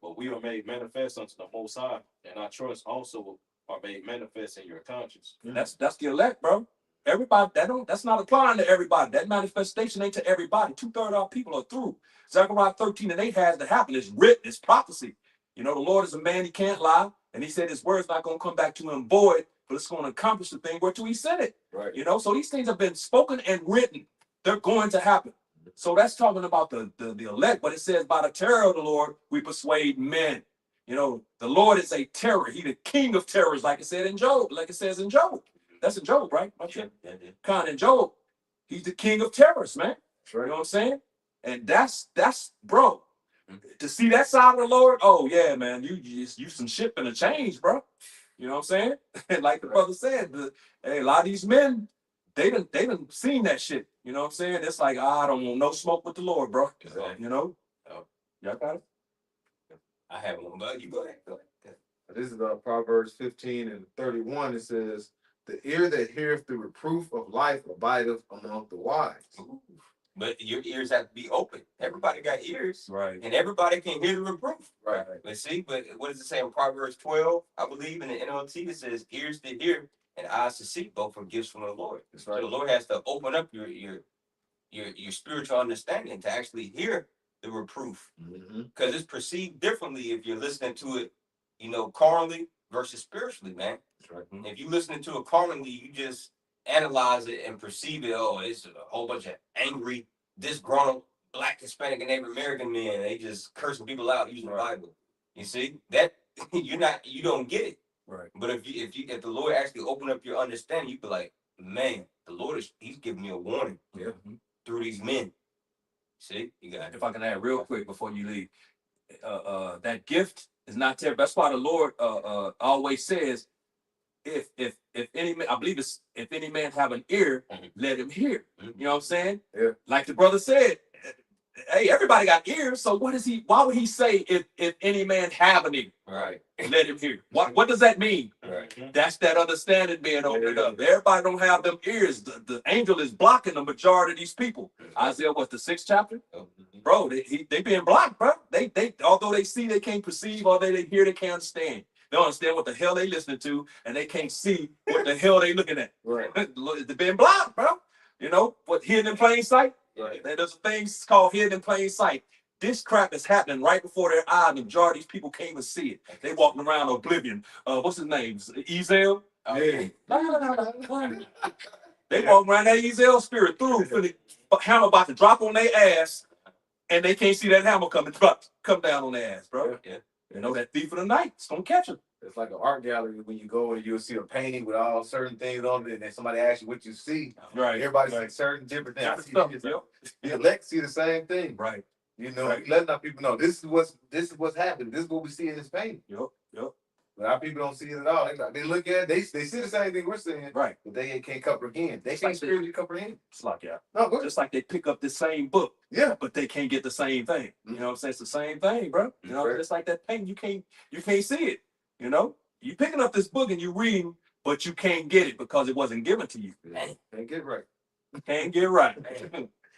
But we are made manifest unto the Most High, and our trust also are made manifest in your conscience. That's the elect, bro. Everybody that's not applying to everybody. That manifestation ain't to everybody. 2/3 of our people are through. Zechariah 13:8 has to happen. It's written, it's prophecy. You know, the Lord is a man, he can't lie. And he said his word's not gonna come back to him void, but it's gonna accomplish the thing whereto he said it. Right. You know, so these things have been spoken and written. They're going to happen. So that's talking about the elect, but it says, by the terror of the Lord, we persuade men. You know, the Lord is a terror. He the king of terrors, like it said in Job, like it says in Job. That's in Job, right? Kind in Job. He's the king of terrors, man. Sure. You know what I'm saying? And that's bro. To see that side of the Lord, oh yeah, man, you some shit finna change, bro. You know what I'm saying? And like the brother said, hey, a lot of these men, they done seen that shit. You know what I'm saying? It's like, I don't want no smoke with the Lord, bro. Exactly. You know? Oh. Y'all got it? I have one, but you go ahead. This is Proverbs 15:31. It says, the ear that heareth the reproof of life abideth among the wise. Ooh. But your ears have to be open. Everybody got ears, Right. and everybody can hear the reproof. Right. But see, but what does it say in Proverbs 12? I believe in the NLT, it says ears to hear and eyes to see, both are gifts from the Lord. That's So right. the Lord has to open up your spiritual understanding to actually hear the reproof, Mm-hmm. because it's perceived differently if you're listening to it, you know, carnally versus spiritually, man. That's right. If you listening to it carnally, you just analyze it and perceive it. Oh, it's a whole bunch of angry, disgruntled Black, Hispanic, and Native American men. They just cursing people out using the Bible. You see that you don't get it. Right. But if the Lord actually open up your understanding, you be like, man, the Lord he's giving me a warning through these men. See, you got it. If I can add real quick before you leave, that gift is not terrible. That's why the Lord always says, if any man, I believe it's if any man have an ear, let him hear. You know what I'm saying? Yeah. Like the brother said, hey, everybody got ears. So why would he say if any man have an ear, Right. let him hear? What does that mean? Right. That's that understanding being opened up. Everybody don't have them ears. The angel is blocking the majority of these people. Isaiah, what's the 6th chapter? Bro, they being blocked, bro. They although they see, they can't perceive, although they hear, they can't understand. They don't understand what the hell they listening to, and they can't see what the hell they looking at. Right. They're being blocked, bro. You know what? Hidden in plain sight. Right. There's things called hidden in plain sight. This crap is happening right before their eyes. The majority of these people can't even see it. They walking around oblivion. What's his name? Ezel? Yeah. They walk around that Ezel spirit through, the hammer about to drop on their ass, and they can't see that hammer come down on their ass, bro. Yeah. You know, that thief of the night, it's gonna catch them. It's like an art gallery when you go and you'll see a painting with all certain things on it, and then somebody asks you what you see. Right. Everybody sees certain different things. That's stuff, yep. The elect see the same thing. Right. You know, Right. letting our people know this is what's happening. This is what we see in this painting. Yep. But our people don't see it at all. They look at it, they see the same thing we're seeing, Right. but they can't comprehend. They It's can't like spiritually comprehend. It's like, yeah. No, we're, Just like they pick up the same book, yeah. but they can't get the same thing. You know what I'm saying? It's the same thing, bro. You know, Right. just like that paint, you can't see it. You know, you picking up this book and you reading, but you can't get it because it wasn't given to you. Can't get right. Can't get right.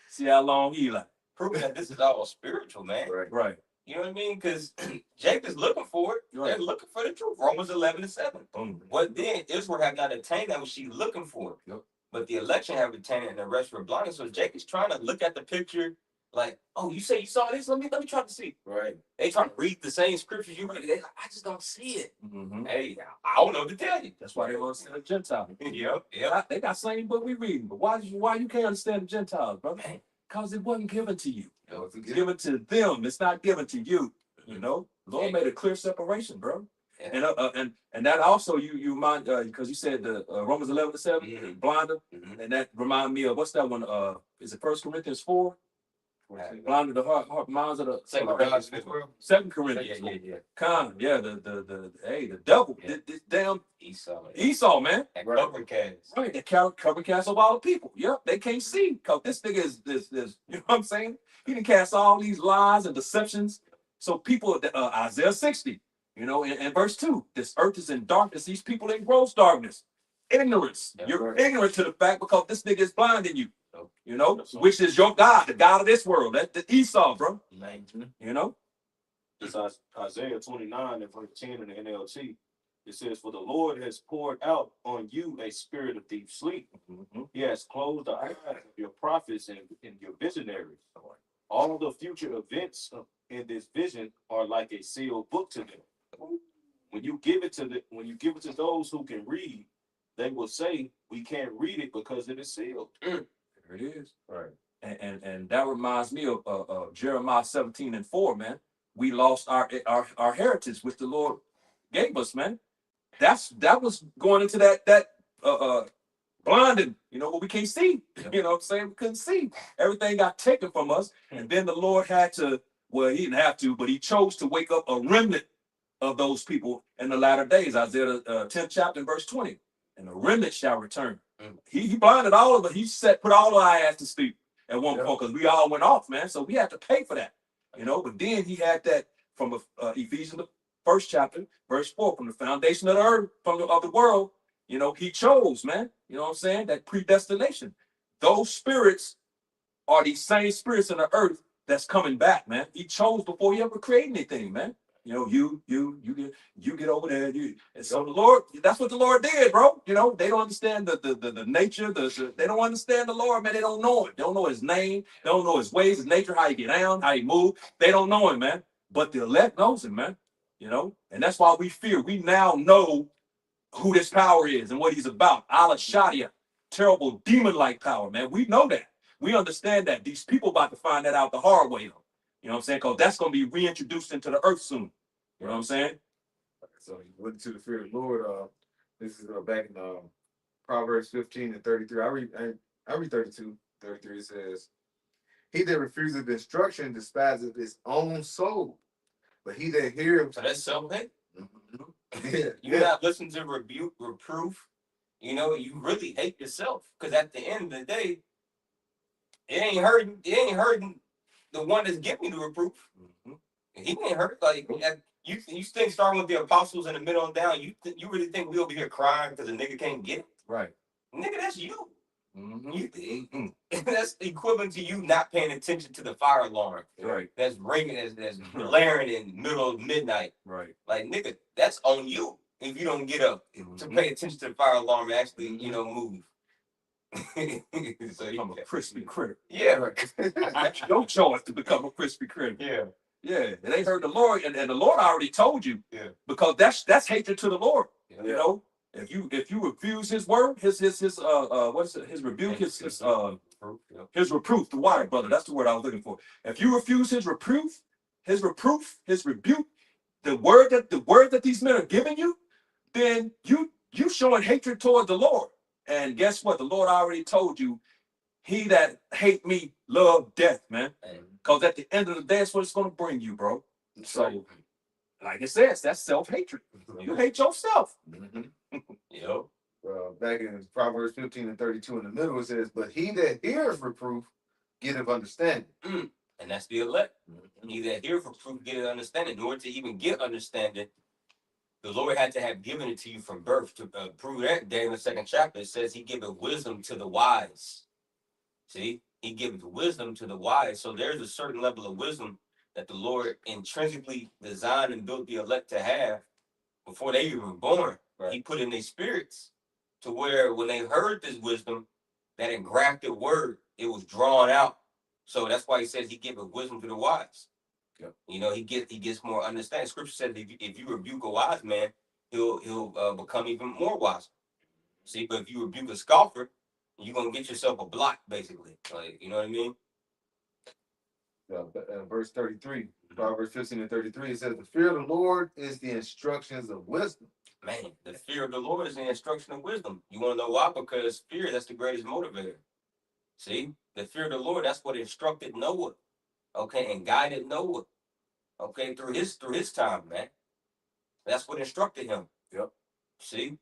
See how long he like. Proving that this is all spiritual, man. Right. Right. You know what I mean? Because Jacob is looking for it. Right. They're looking for the truth. Romans 11:7. Boom. What then? Israel have not attained that which she looking for. Yep. But the election have attained it, and the rest were blinded. So Jacob's trying to look at the picture like, oh, you say you saw this? Let me try to see. Right. They trying to read the same scriptures you read. They like, I just don't see it. Mm-hmm. Hey, I don't know what to tell you. That's why they want to send a Gentile. Yep. They got same book we reading, but why you can't understand the Gentiles, brother? Man. Because it wasn't given to you. It's It's given to them. It's not given to you. You know, Lord Yeah. made a clear separation, bro. Yeah. And that also you mind because you said the Romans 11:7 Mhm. blinder, Mhm. and that remind me of what's that one? Is it 1 Corinthians 4? Blinded the heart minds of the Same with God's in this world. 2 Corinthians. Yeah. Con, yeah, the devil, Yeah. this damn Esau. Esau, man. And cover cast. Right, they cover cast of all the people. Yep, they can't see because this nigga is you know what I'm saying? He done cast all these lies and deceptions. So people, Isaiah 60, you know, in verse 2, this earth is in darkness. These people in gross darkness, ignorance. Yeah, You're right. ignorant to the fact because this nigga is blinding you. Yep. You know, That's which is your God, the God of this world. That's the Esau, bro. Mhm. You know, This is Isaiah 29 and verse 10 in the NLT. It says, "For the Lord has poured out on you a spirit of deep sleep. He has closed the eyes of your prophets and your visionaries. All the future events in this vision are like a sealed book to them. When you give it to those who can read, they will say, 'We can't read it because it is sealed.'" there it is. Right. And that reminds me of Jeremiah 17:4, man. We lost our heritage, which the Lord gave us, man. That was going into that blinding, you know, what we can't see. You know what I'm saying? We couldn't see. Everything got taken from us. And then the Lord had to, well, he didn't have to, but he chose to wake up a remnant of those people in the latter days. Isaiah 10th chapter and verse 20. And the remnant shall return. He blinded all of us. He put all of our ass to sleep at one point because we all went off, man. So we had to pay for that, you know. But then he had that from Ephesians the 1st chapter, verse 4, from the foundation of the earth, of the world. You know, he chose, man. You know what I'm saying? That predestination. Those spirits are these same spirits in the earth that's coming back, man. He chose before he ever created anything, man. You know, you get over there. And so the Lord, that's what the Lord did, bro. You know, they don't understand the nature, they don't understand the Lord, man. They don't know it. They don't know his name. They don't know his ways, his nature, how he get down, how he move. They don't know him, man. But the elect knows him, man. You know, and that's why we fear. We now know who this power is and what he's about. Allah Shadia, terrible demon-like power, man. We know that. We understand that. These people about to find that out the hard way, though. You know what I'm saying? Because that's going to be reintroduced into the earth soon. You know what I'm saying? So he went to the fear of the Lord. This is back in Proverbs 15 and 33. I read 32. 33 says, "He that refuseth instruction despiseth his own soul, but he that heareth." So that's self-hate. Yeah, You not listen to reproof. You know, you really hate yourself because at the end of the day, it ain't hurting the one that's giving you the reproof. He ain't hurt. Like you think starting with the apostles in the middle and down, you really think we over here crying because a nigga can't get it? Right. Nigga, that's you. That's equivalent to you not paying attention to the fire alarm. Right. That's ringing, that's blaring in the middle of midnight. Right. Like, nigga, that's on you if you don't get up to pay attention to the fire alarm and actually, you know, move. So Become a crispy critter. yeah, right. Your choice to become a crispy critter. yeah, Yeah, and they heard the Lord, and the Lord already told you. Yeah. Because that's hatred to the Lord. Yeah. You know, if you refuse his word, his what is it? His rebuke, his reproof. The word, brother. That's the word I was looking for. If you refuse his rebuke, the word that these men are giving you, then you showing hatred toward the Lord. And guess what? The Lord already told you, he that hate me love death, man. Because at the end of the day, that's what it's going to bring you, bro. So, like it says, that's self-hatred. You hate yourself. Yep. Back in Proverbs 15 and 32 in the middle, it says, "But he that hears reproof getteth understanding." And that's the elect. He that hear reproof get understanding. In order to even get understanding, the Lord had to have given it to you from birth. To prove that, there in the 2nd chapter, it says he giveth wisdom to the wise. See, he giveth wisdom to the wise. So there's a certain level of wisdom that the Lord intrinsically designed and built the elect to have before they even were born. Right. He put in their spirits to where when they heard this wisdom, that engrafted word, it was drawn out. So that's why he says he giveth wisdom to the wise. Yep. You know, he gets more understanding. Scripture says if you rebuke a wise man, he'll become even more wise. See, but if you rebuke a scoffer, you're gonna get yourself a block, basically. Like, you know what I mean? Verse 33, Proverbs 15 and 33, it says, "The fear of the Lord is the instructions of wisdom." Man, the fear of the Lord is the instruction of wisdom. You want to know why? Because fear, that's the greatest motivator. See, the fear of the Lord, that's what instructed Noah okay, and guided Noah, okay, through his time, man. That's what instructed him. Yep. See?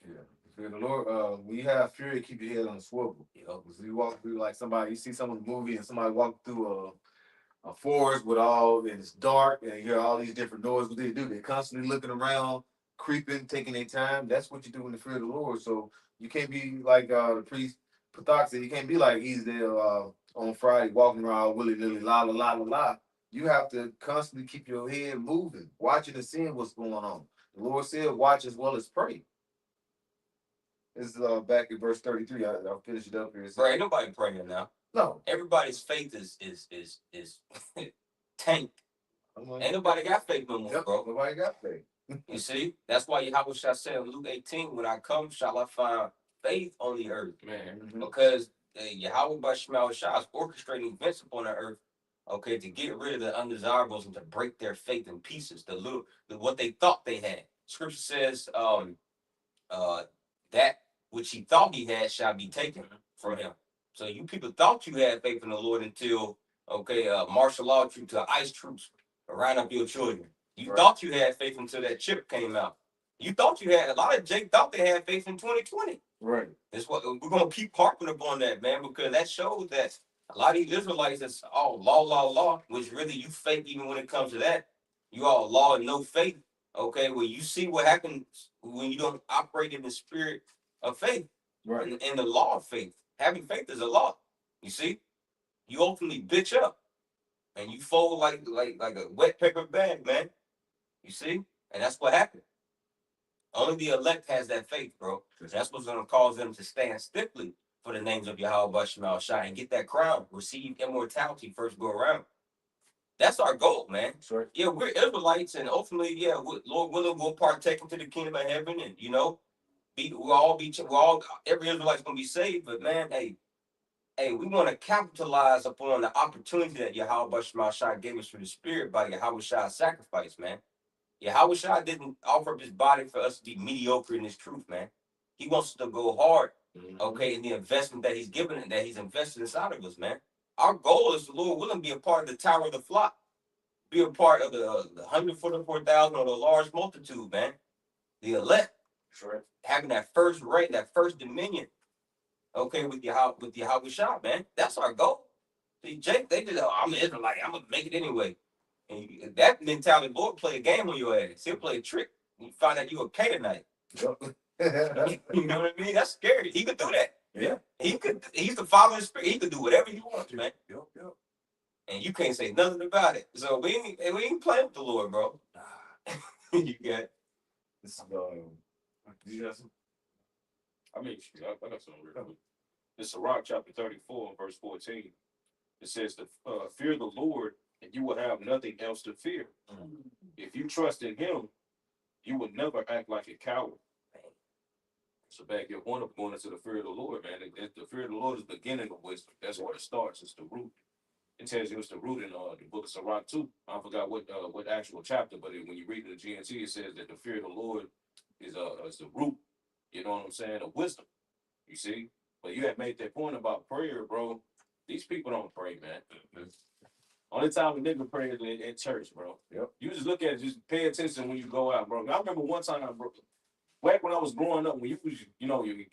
Yeah. Fear the Lord. When you have fear, keep your head on the swivel. You know, Because you walk through like somebody, you see someone's movie and somebody walk through a forest with all, and it's dark, and you hear all these different noises. What they do, they're constantly looking around, creeping, taking their time. That's what you do in the fear of the Lord. So you can't be like the priest Patak said, you can't be like he's there on Friday walking around willy nilly, la la la la la. You have to constantly keep your head moving, watching and seeing what's going on. The Lord said, watch as well as pray. This is back in verse 33. I'll finish it up here. It says, bro, ain't nobody praying now. no. Everybody's faith is tanked. Ain't nobody got faith no more, Yep, bro. nobody got faith. You see? That's why Yahweh shall say in Luke 18, when I come, shall I find faith on the earth? Man, Because Yahweh by Shema Shah is orchestrating events upon the earth, okay, to get rid of the undesirables and to break their faith in pieces, what they thought they had. Scripture says, that which he thought he had shall be taken from him. So you people thought you had faith in the Lord until, okay, martial law troops, ICE troops ran up your children. You thought you had faith until that chip came out. You thought you had, a lot of Jake thought they had faith in 2020. Right. That's what we're gonna keep harping upon that, man, because that shows that a lot of these Israelites that's all law, which really you fake even when it comes to that. You all law and no faith. Okay, well, you see what happens when you don't operate in the spirit of faith, Right. in the law of faith. Having faith is a law. You see, you ultimately bitch up and you fold like a wet paper bag, man. You see, and that's what happened. Only the elect has that faith, bro. That's what's going to cause them to stand stiffly for the names of Yahweh Shemal Shai and get that crown, receive immortality first go around. That's our goal, man. Sorry. Yeah, we're Israelites, and ultimately, yeah, Lord willing, we'll partake into the kingdom of heaven, and every Israelite's gonna be saved. But man, hey, we want to capitalize upon the opportunity that Yahweh Shemal Shai gave us through the Spirit by Yahweh Shai's sacrifice, man. Yahweh Shai didn't offer up his body for us to be mediocre in this truth, man. He wants us to go hard, okay, in the investment that he's given and that he's invested inside of us, man. Our goal is the Lord willing be a part of the tower of the flock, be a part of the 144,000 or the large multitude, man. The elect, Sure. having that first right, that first dominion, okay, with Yahweh Shai, man. That's our goal. See, Jake, they just, I'm an Israelite, I'm gonna make it anyway. And that mentality, Lord play a game on your ass. He'll play a trick. You find out you a Canaanite. Yep. You know what I mean? That's scary. He could do that. Yeah. He's the Father of the Spirit. He could do whatever he wants, man. Yep. And you can't say nothing about it. So we ain't playing with the Lord, bro. You got it. This you got some? I mean, I got something real quick. It's Sirach chapter 34, verse 14. It says to fear the Lord, and you will have nothing else to fear. If you trust in him, you will never act like a coward. So back your point of going into the fear of the Lord, man. The fear of the Lord is the beginning of wisdom. That's where it starts. It's the root. It tells you it's the root in the book of Sirach too. I forgot what actual chapter, but when you read the GNT, it says that the fear of the Lord is the root. You know what I'm saying? Of wisdom. You see? But you had made that point about prayer, bro. These people don't pray, man. Only time a nigga pray is in church, bro. Yep. You just look at it, just pay attention when you go out, bro. I remember one time, bro, back when I was growing up, when you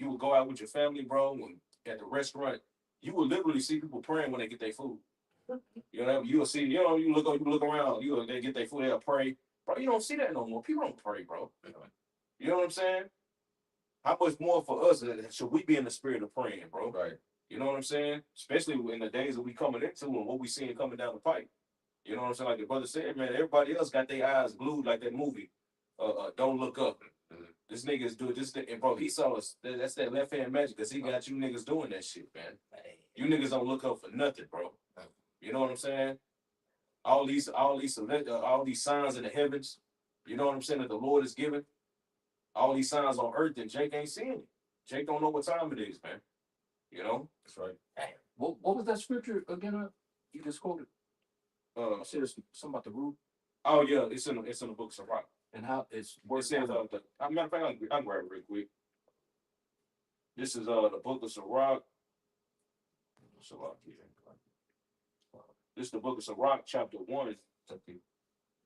would go out with your family, bro, and at the restaurant, you would literally see people praying when they get their food. You know, you will see, you look around, they get their food, they'll pray. Bro, you don't see that no more. People don't pray, bro. You know what I'm saying? How much more for us should we be in the spirit of praying, bro? Right. You know what I'm saying? Especially in the days that we coming into and what we seeing coming down the pipe. You know what I'm saying? Like the brother said, man, everybody else got their eyes glued like that movie. Don't Look Up. This nigga's doing this thing, and bro, he saw us. That's that left hand magic, because he got you niggas doing that shit, man. You niggas don't look up for nothing, bro. You know what I'm saying? All these signs in the heavens, you know what I'm saying, that the Lord is giving. All these signs on earth, and Jake ain't seeing it. Jake don't know what time it is, man. You know? That's right. What was that scripture again? You just quoted. I said something about the root Oh yeah, it's in the book of Sirach. and how it's It says, matter of fact, I can grab it real quick. This is the book of Sirach. Sirach here. This is the book of Sirach, chapter 1.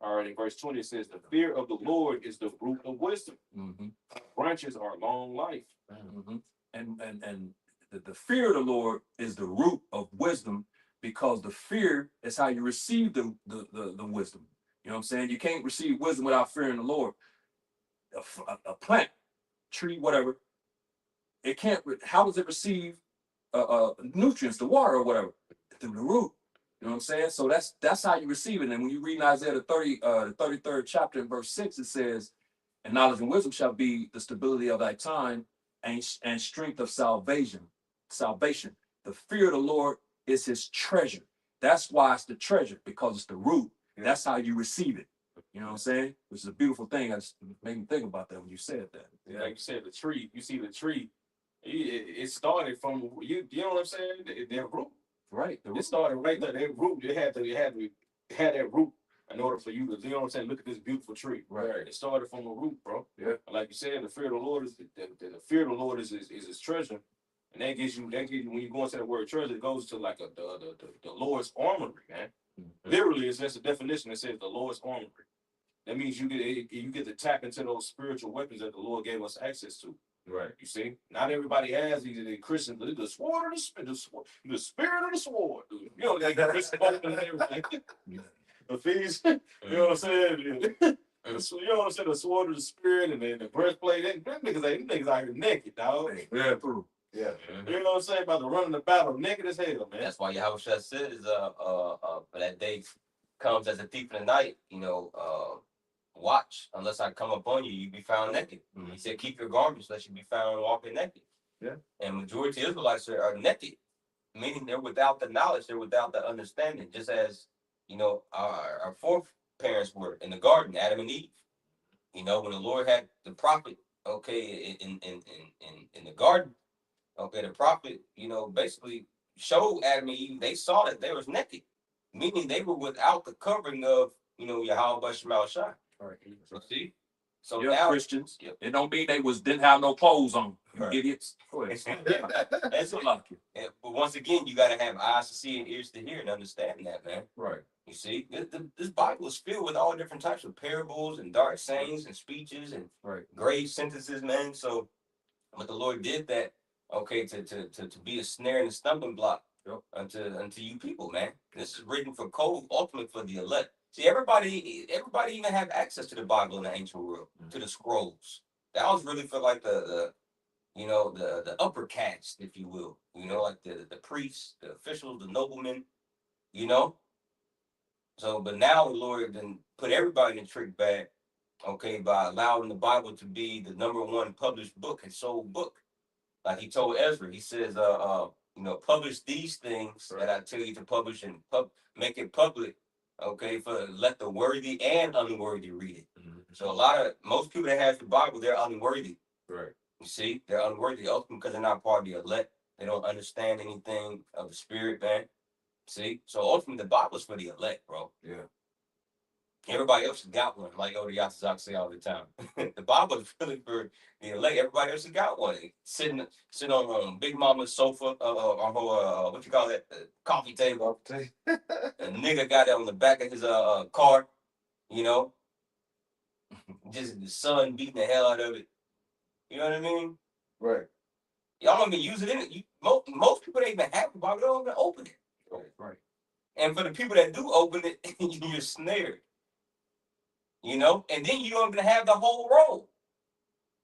All right, in verse 20, it says, the fear of the Lord is the root of wisdom. Mhm. Branches are long life. Mhm. And the fear of the Lord is the root of wisdom, because the fear is how you receive the wisdom. You know what I'm saying? You can't receive wisdom without fearing the Lord. A plant, tree, whatever, it can't. How does it receive nutrients, the water or whatever? Through the root. You know what I'm saying? So that's how you receive it. And when you read in Isaiah the 33rd chapter and verse 6, it says, "And knowledge and wisdom shall be the stability of thy time, and strength of salvation." Salvation. The fear of the Lord is his treasure. That's why it's the treasure, because it's the root. That's how you receive it. You know what I'm saying? Which is a beautiful thing. I just made me think about that when you said that. Yeah. Like you said, the tree, you see the tree, it started from, you know what I'm saying? Their root. Right. It started right there. Their root, it had that root in order for you to, you know what I'm saying? Look at this beautiful tree. Right. It started from a root, bro. Yeah. Like you said, the fear of the Lord is the fear of the Lord is his treasure. And that gives you when you go into the word treasure, it goes to like the Lord's armory, man. Mhm. Literally, it's just a definition that says the Lord's armory. That means you get to tap into those spiritual weapons that the Lord gave us access to. Right. You see, not everybody has the Christian, the sword of the spirit of the sword. You know, like Christian and everything. Ephesians, you know what I'm saying? You know what I'm saying? The sword of the spirit and then the breastplate. Them niggas out here naked, dog. Yeah, true. Yeah. You know what I'm saying? About to run in the battle naked as hell, man. That's why Yahushua says, that day comes as a thief in the night, watch, unless I come upon you, you be found naked. Mhm. He said, keep your garments, lest you be found walking naked. Yeah. And majority of Israelites are naked, meaning they're without the knowledge, they're without the understanding, just as, our foreparents were in the garden, Adam and Eve. When the Lord had the prophet, okay, in the garden, okay, the prophet, basically showed Adam and Eve, they saw that they was naked, meaning they were without the covering of, Yahweh Shemal Shai. Right. So see? So You're now Christians. Yep. It don't mean they didn't have no clothes on. You Right. idiots. Go ahead. That's it. Like you. But once again, you gotta have eyes to see and ears to hear and understand that, man. Right. You see, this Bible is filled with all different types of parables and dark sayings and speeches and Right. grave sentences, man. So, but the Lord did that, okay, to be a snare and a stumbling block. Yep. unto you people, man. This is written for code, ultimate for the elect. See, everybody even have access to the Bible in the ancient world, to the scrolls. That was really for like the upper caste, if you will. Like the priests, the officials, the noblemen. So, but now the Lord then put everybody in the trick bag, okay, by allowing the Bible to be the #1 published book and sold book. Like he told Ezra, he says, publish these things that I tell you to publish and make it public, okay, for let the worthy and unworthy read it. Mhm. So most people that have the Bible, they're unworthy. Right. You see, they're unworthy ultimately because they're not part of the elect. They don't understand anything of the spirit, man. See, so ultimately the Bible's for the elect, bro. Yeah. Everybody else has got one, like Odie Yazak say all the time. The Bible is really for the elect. Everybody else has got one. Sitting on Big Mama's sofa, on her, what you call that, coffee table. A nigga got it on the back of his car, just the sun beating the hell out of it. You know what I mean? Right. Y'all don't even use it in it. Most people don't even have the Bible. They don't even open it. Right. And for the people that do open it, you're snared. And then you don't even have the whole roll.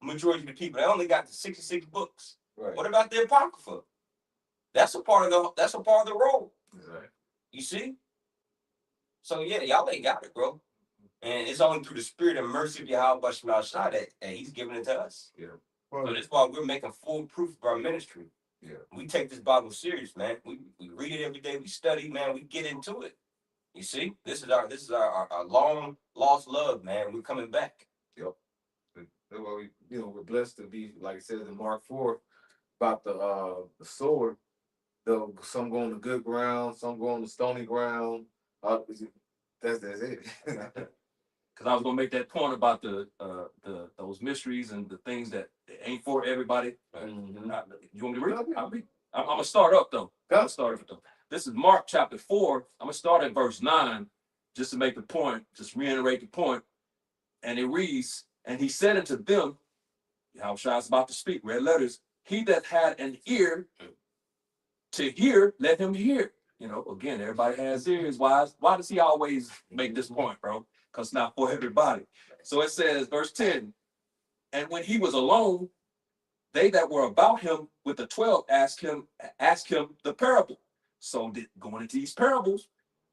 Majority of the people, they only got the 66 books. Right. What about the Apocrypha? That's a part of the roll. Right. You see? So yeah, y'all ain't got it, bro. And it's only through the spirit and mercy of Yahweh Shema Shai that he's giving it to us. Yeah. So that's why we're making full proof of our ministry. Yeah. We take this Bible serious, man. We read it every day. We study, man. We get into it. You see, this is our long lost love, man. We're coming back. Yep. That's why we're blessed to be, like it says in Mark 4, about the sword. Some go on the good ground, some go on the stony ground. That's it. Because I was gonna make that point about those mysteries and the things that ain't for everybody. Mhm. You want me to read? I'm gonna start up though. Go. I'll start up though. This is Mark chapter 4. I'm going to start at verse 9 just to make the point, just reiterate the point. And it reads, and he said unto them, Yahushua is about to speak, red letters, he that had an ear to hear, let him hear. You know, again, everybody has ears. Why does he always make this point, bro? Because it's not for everybody. So it says, verse 10, and when he was alone, they that were about him with the 12 asked him the parable. So going into these parables,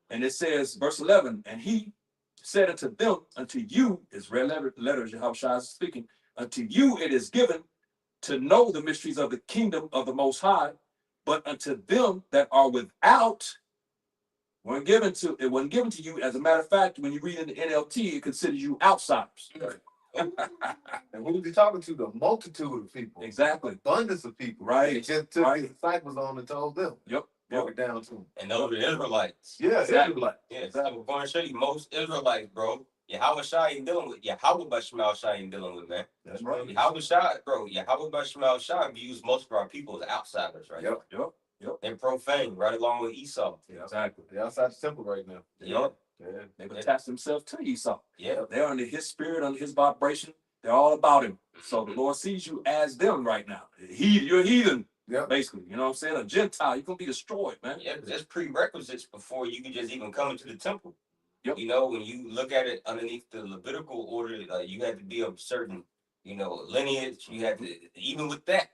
and it says, verse 11, and he said unto them, unto you, is red letters, Yahushua is speaking, unto you it is given to know the mysteries of the kingdom of the Most High, but unto them that are without, it wasn't given to you. As a matter of fact, when you read in the NLT, it considers you outsiders. And who was he talking to? The multitude of people. Exactly. Abundance of people. Right. He just took Right. his disciples on and told them. Yep. Broke it down to them. And those are the Israelites. Yeah, Exactly. Israelite. Yeah, so I'm going to show you most Israelites, bro. Yahweh Shai ain't dealing with Yahweh Bashmal Shai ain't dealing with, man. That's right. Yahweh Shai, bro. Yahweh Bashmal Shai views most of our people as outsiders, right? Yep. Yep. They're profane, right along with Esau. Yeah. Exactly. They're outside the temple right now. Yeah. Yeah. They've attached themselves to Esau. Yeah. They're under his spirit, under his vibration. They're all about him. So the Lord sees you as them right now. You're a heathen, Yep. basically. You know what I'm saying? A Gentile. You're going to be destroyed, man. Yeah, there's prerequisites before you can just even come into the temple. Yep. You know, when you look at it underneath the Levitical order, you had to be of certain, lineage. You had to, even with that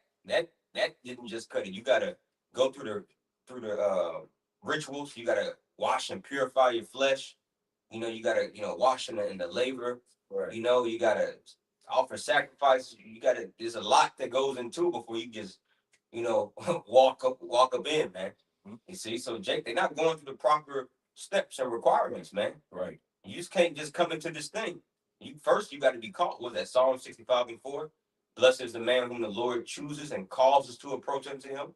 didn't just cut it. You got to go through the rituals. You got to wash and purify your flesh. You got to, wash in the labor. Right. You got to offer sacrifices. There's a lot that goes into it before you just, walk up in, man. You see, so Jake, they're not going through the proper steps and requirements, man. Right. You just can't just come into this thing. You got to be called. Was that Psalm 65:4? Blessed is the man whom the Lord chooses and causes to approach unto him.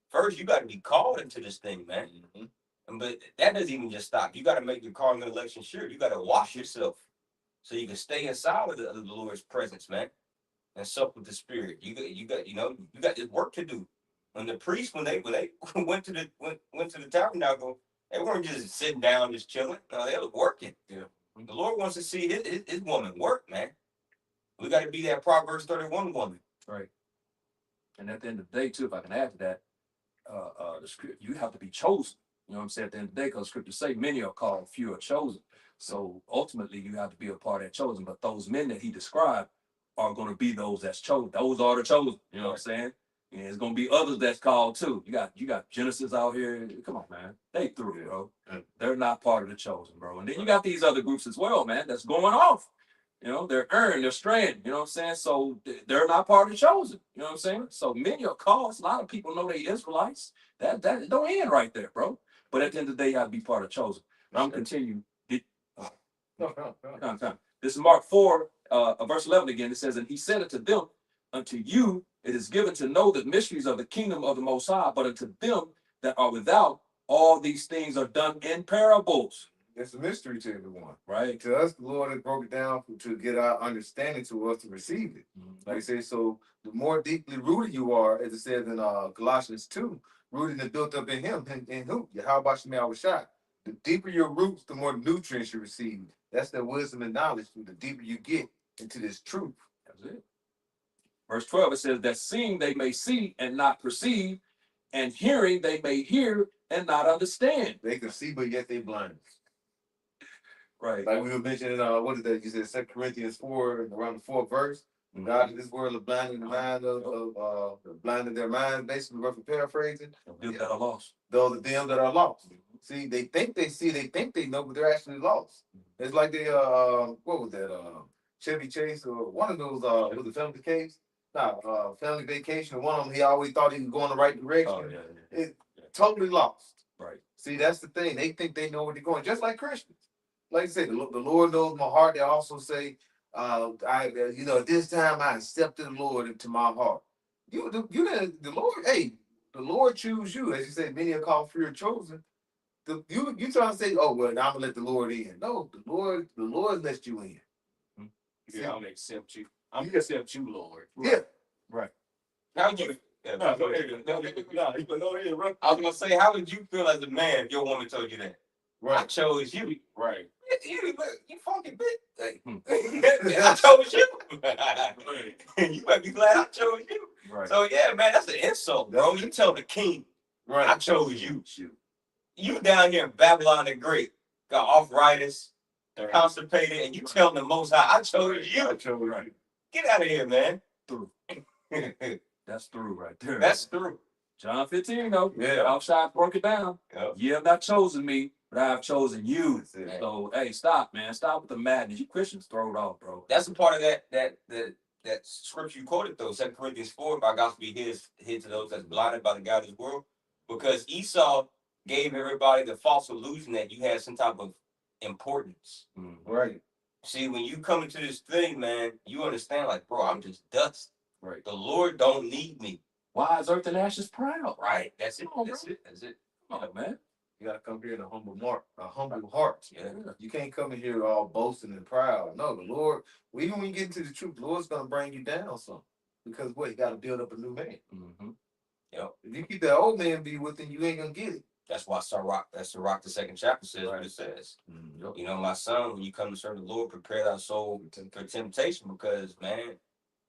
First, you got to be called into this thing, man. But that doesn't even just stop. You got to make your calling and election sure. You got to wash yourself so you can stay inside of the Lord's presence, man, and sup with the Spirit. You got this work to do. And the priests, when they went to the tabernacle, they weren't just sitting down, just chilling. No, they were working. Yeah. The Lord wants to see his woman work, man. We got to be that Proverbs 31 woman. Right. And at the end of the day, too, if I can add to that, the script, you have to be chosen. You know what I'm saying? At the end of the day, because scripture say many are called, few are chosen. So ultimately, you have to be a part of that chosen. But those men that he described are going to be those that's chosen. Those are the chosen. You know what I'm saying? And there's going to be others that's called too. You got Genesis out here. Come on, man. They through it, bro. They're not part of the chosen, bro. And then you got these other groups as well, man, that's going off. They're earned, they're straying. You know what I'm saying? So they're not part of the chosen. You know what I'm saying? So many are called. A lot of people know they Israelites. That don't end right there, bro. But at the end of the day, you got to be part of chosen. And I'm continuing. This is Mark 4, verse 11 again. It says, and he said unto them, unto you it is given to know the mysteries of the kingdom of the Most High, but unto them that are without, all these things are done in parables. It's a mystery to everyone. Right. To us, the Lord has broke it down to get our understanding to us to receive it. Like I say, so the more deeply rooted you are, as it says in Colossians 2, rooted and built up in him, in who? Yahweh Shai. The deeper your roots, the more nutrients you receive. That's the wisdom and knowledge. The deeper you get into this truth. That's it. Verse 12, it says that seeing they may see and not perceive, and hearing they may hear and not understand. They can see, but yet they blind. Right. Like we were mentioning, what is that? You said 2 Corinthians 4, around the 4th verse. God in this world of blinding the mind blinding their mind, basically roughly paraphrasing. Them that are lost. Those are them that are lost. See, they think they see, they think they know, but they're actually lost. It's like they what was that? Chevy Chase or one of those was it Family Case? No, Family Vacation. One of them, he always thought he was going the right direction. Oh, yeah. It totally lost. Right. See, that's the thing. They think they know where they're going, just like Christians. Like I said, the Lord knows my heart. They also say, this time I accepted the Lord into my heart. The Lord, hey, the Lord choose you. As you say, many are called, few are chosen. You trying to say, oh, well, now I'm gonna let the Lord in. No, the Lord lets you in. Yeah, I'm gonna accept you. I'm gonna accept you, Lord. Yeah. Right. Now Yeah, Nah, go go ahead. ahead. Nah, you go ahead, bro. I was gonna say, how would you feel as a man if your woman told you that? I Right. chose you. Right. You funky bitch. Like, I chose you. You better be glad I chose you. Right. So yeah, man, that's an insult, bro. You tell the king, I Right. chose you. Shoot. You down here in Babylon the Great, got arthritis, constipated, and you tell the Most High, I chose I you. chose Right. Get out of here, man. Through. That's through right there. That's true. John 15, though. Yeah. Outside broke it down. Yep. You have not chosen me, but I have chosen you. That's it. So, hey, stop, man. Stop with the madness. You Christians throw it off, bro. That's a part of that scripture you quoted though, 2 Corinthians 4, by gospel be hid to those that's blinded by the God of this world. Because Esau gave everybody the false illusion that you had some type of importance. Right. See, when you come into this thing, man, you understand, like, bro, I'm just dust. Right. The Lord don't need me. Why is Earth and Ashes proud? Right. That's it. Come on, That's bro. it. That's it. Come on, man. You gotta come here in a humble heart. Yeah. You can't come in here all boasting and proud. No, the Lord, even when you get into the truth, the Lord's gonna bring you down some. Because what? You gotta build up a new man. Mm-hmm. Yep. If you keep that old man be within, you ain't gonna get it. That's why Sirach, the second chapter says what Right. it says. Mm-hmm. You know, my son, when you come to serve the Lord, prepare thy soul for temptation, because man,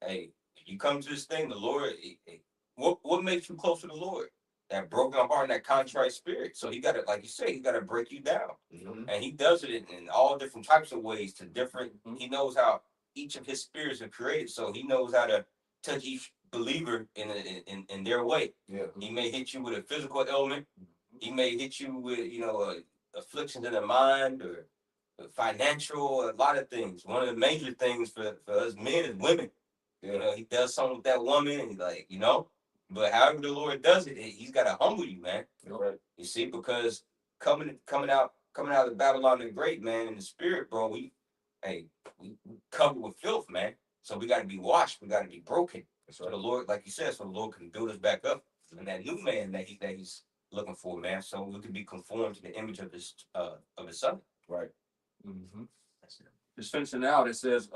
hey, if you come to this thing, the Lord, what makes you close to the Lord? That broken heart and that contrite spirit. So he got to, like you say, he got to break you down, Mhm. and he does it in all different types of ways. To different, he knows how each of his spirits are created, so he knows how to touch each believer in their way. Yeah. He may hit you with a physical ailment. He may hit you with, afflictions in the mind or financial, a lot of things. One of the major things for us men is women. You know, he does something with that woman, and he's like, but however the Lord does it, he's got to humble you, man. Right. You see, because coming out of the Babylon the Great, man, in the spirit, bro, we covered with filth, man. So we got to be washed. We got to be broken. So the Lord, like you said, so the Lord can build us back up, and that new man that he's looking for, man. So we can be conformed to the image of his son. Right. Mm-hmm. Just finishing out, it says,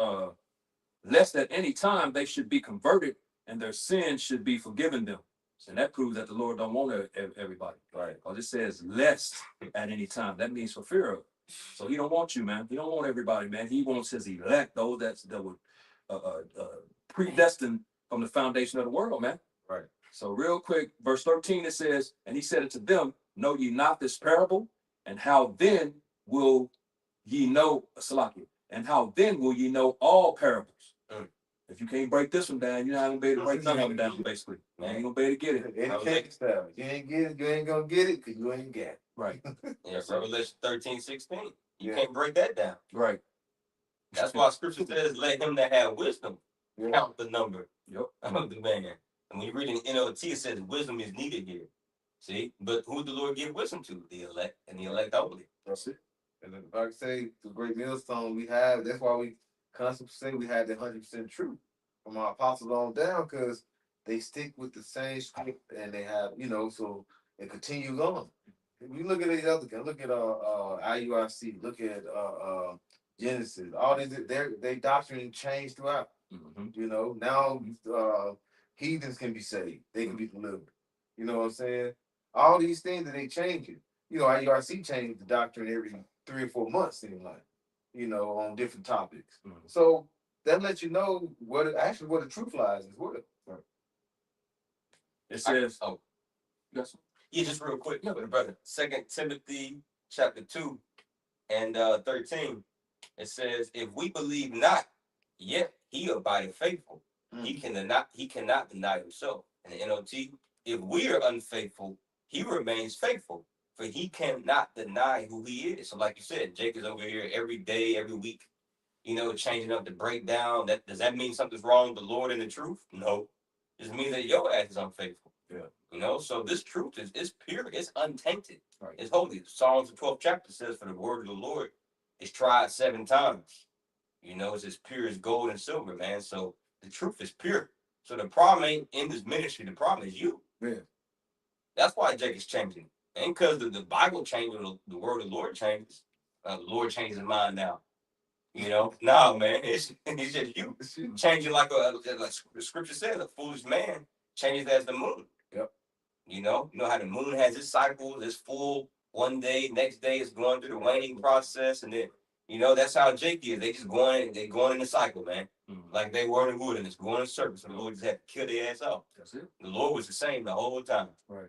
lest at any time they should be converted and their sins should be forgiven them. And that proves that the Lord don't want everybody. Right. Because it says lest at any time. That means for fear of. So he don't want you, man. He don't want everybody, man. He wants his elect, those that were predestined from the foundation of the world, man. Right. So real quick, verse 13, it says, and he said it to them, know ye not this parable? And how then will ye know, Salakia, and how then will ye know all parables? If you can't break this one down, you're not gonna be able to break none of them down, basically. Man, you ain't gonna be able to get it. Education style. You ain't get it, you ain't gonna get it because you ain't got it. Right. Yeah, Revelation 13:16. You Yeah. can't break that down. Right. That's why scripture says, let him that have wisdom Yeah. count the number Yep. of the man. And when you read in NLT, it says wisdom is needed here. See? But who did the Lord give wisdom to? The elect, and the elect only. That's it. And then, like I say, the great millstone we have, that's why we constantly say we had the 100% truth from our apostles on down, because they stick with the same script and they have, so it continues on. If you look at these other guys, look at IUIC, look at Genesis, all these their doctrine changed throughout. Mm-hmm. Now heathens can be saved, they can be delivered. You know what I'm saying? All these things that they changing. IUIC changed the doctrine every 3 or 4 months, seems like, on different topics. Mhm. So that lets you know where the truth lies as well. It says, Yes. Yeah, just real quick, brother. 2 Timothy chapter 2 and 13. It says, if we believe not, yet he abideth faithful. He cannot deny himself. And the NLT, if we are unfaithful, he remains faithful, for he cannot deny who he is. So like you said, Jake is over here every day, every week, changing up the breakdown. Does that mean something's wrong with the Lord and the truth? No. It just means that your ass is unfaithful. Yeah. So this truth is pure, it's untainted, Right. it's holy. Psalms the 12th chapter says, for the word of the Lord is tried 7 times. It's as pure as gold and silver, man. So the truth is pure. So the problem ain't in this ministry, the problem is you. Yeah. That's why Jake is changing. Ain't because the Bible changes, the word of the Lord changes. The Lord changes his mind now. No, man, it's just you changing like the scripture says, a foolish man changes as the moon. Yep. You know how the moon has its cycles, it's full one day, next day it's going through the waning process, and then that's how Jake is. They going in the cycle, man. Like they were in the wilderness, going in circles. And the Lord just had to kill their ass off. That's it. The Lord was the same the whole time. Right.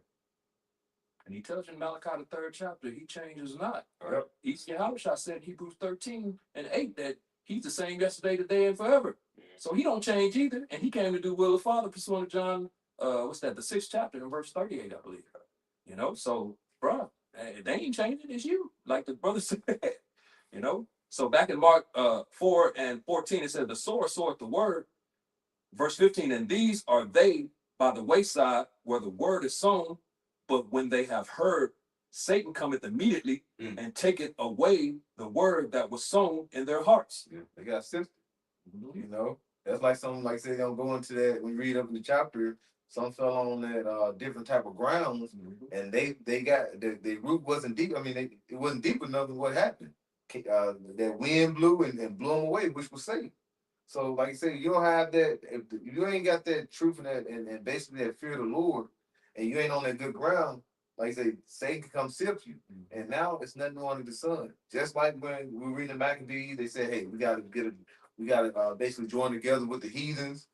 And he tells you in Malachi the 3rd chapter, he changes not. Right. He's Yahushua said in Hebrews 13:8 that he's the same yesterday, today, and forever. So he don't change either. And he came to do will of the Father, pursuant to John, the 6th chapter in verse 38, I believe. So, bruh, they ain't changing, it's you. Like the brother said, So back in Mark 4:14, it said, the sower soweth the word. Verse 15, and these are they by the wayside where the word is sown, but when they have heard, Satan cometh immediately and taketh away the word that was sown in their hearts. Yeah, they got sense. That's like something like say they don't go into that when you read up in the chapter. Some fell on that different type of grounds, and they got the root wasn't deep. I mean, it wasn't deep enough than what happened. That wind blew and blew them away, which was Satan. So, like you say, you don't have that. If you ain't got that truth and that, and basically that fear of the Lord, and you ain't on that good ground, like I say, Satan can come sift you. And now it's nothing new under the sun. Just like when we were reading the Maccabees, they said, "Hey, we got to basically join together with the heathens."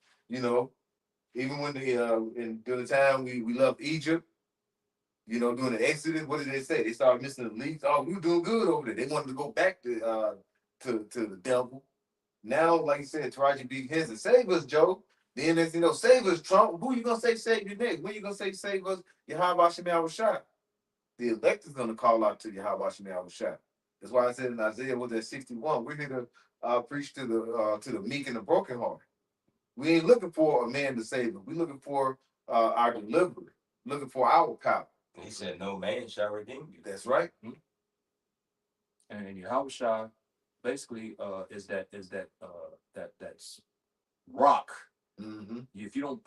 Even when during the time we left Egypt, during the Exodus, what did they say? They started missing the leaves. Oh, we were doing good over there. They wanted to go back to the devil. Now, like you said, Taraji B. Henson, save us, Joe. Then there's, save us, Trump. Who you gonna say save you next? When you gonna say save us? Yahweh Shemel Rashad. The elect is gonna call out to Yahweh Shemel Rashad. That's why I said in Isaiah, was that 61? We're here to preach to the meek and the brokenhearted. We ain't looking for a man to save us. We're looking for our deliverer, looking for our power. He said, "No man shall redeem you." That's right. And Yahushua basically is that rock. If you don't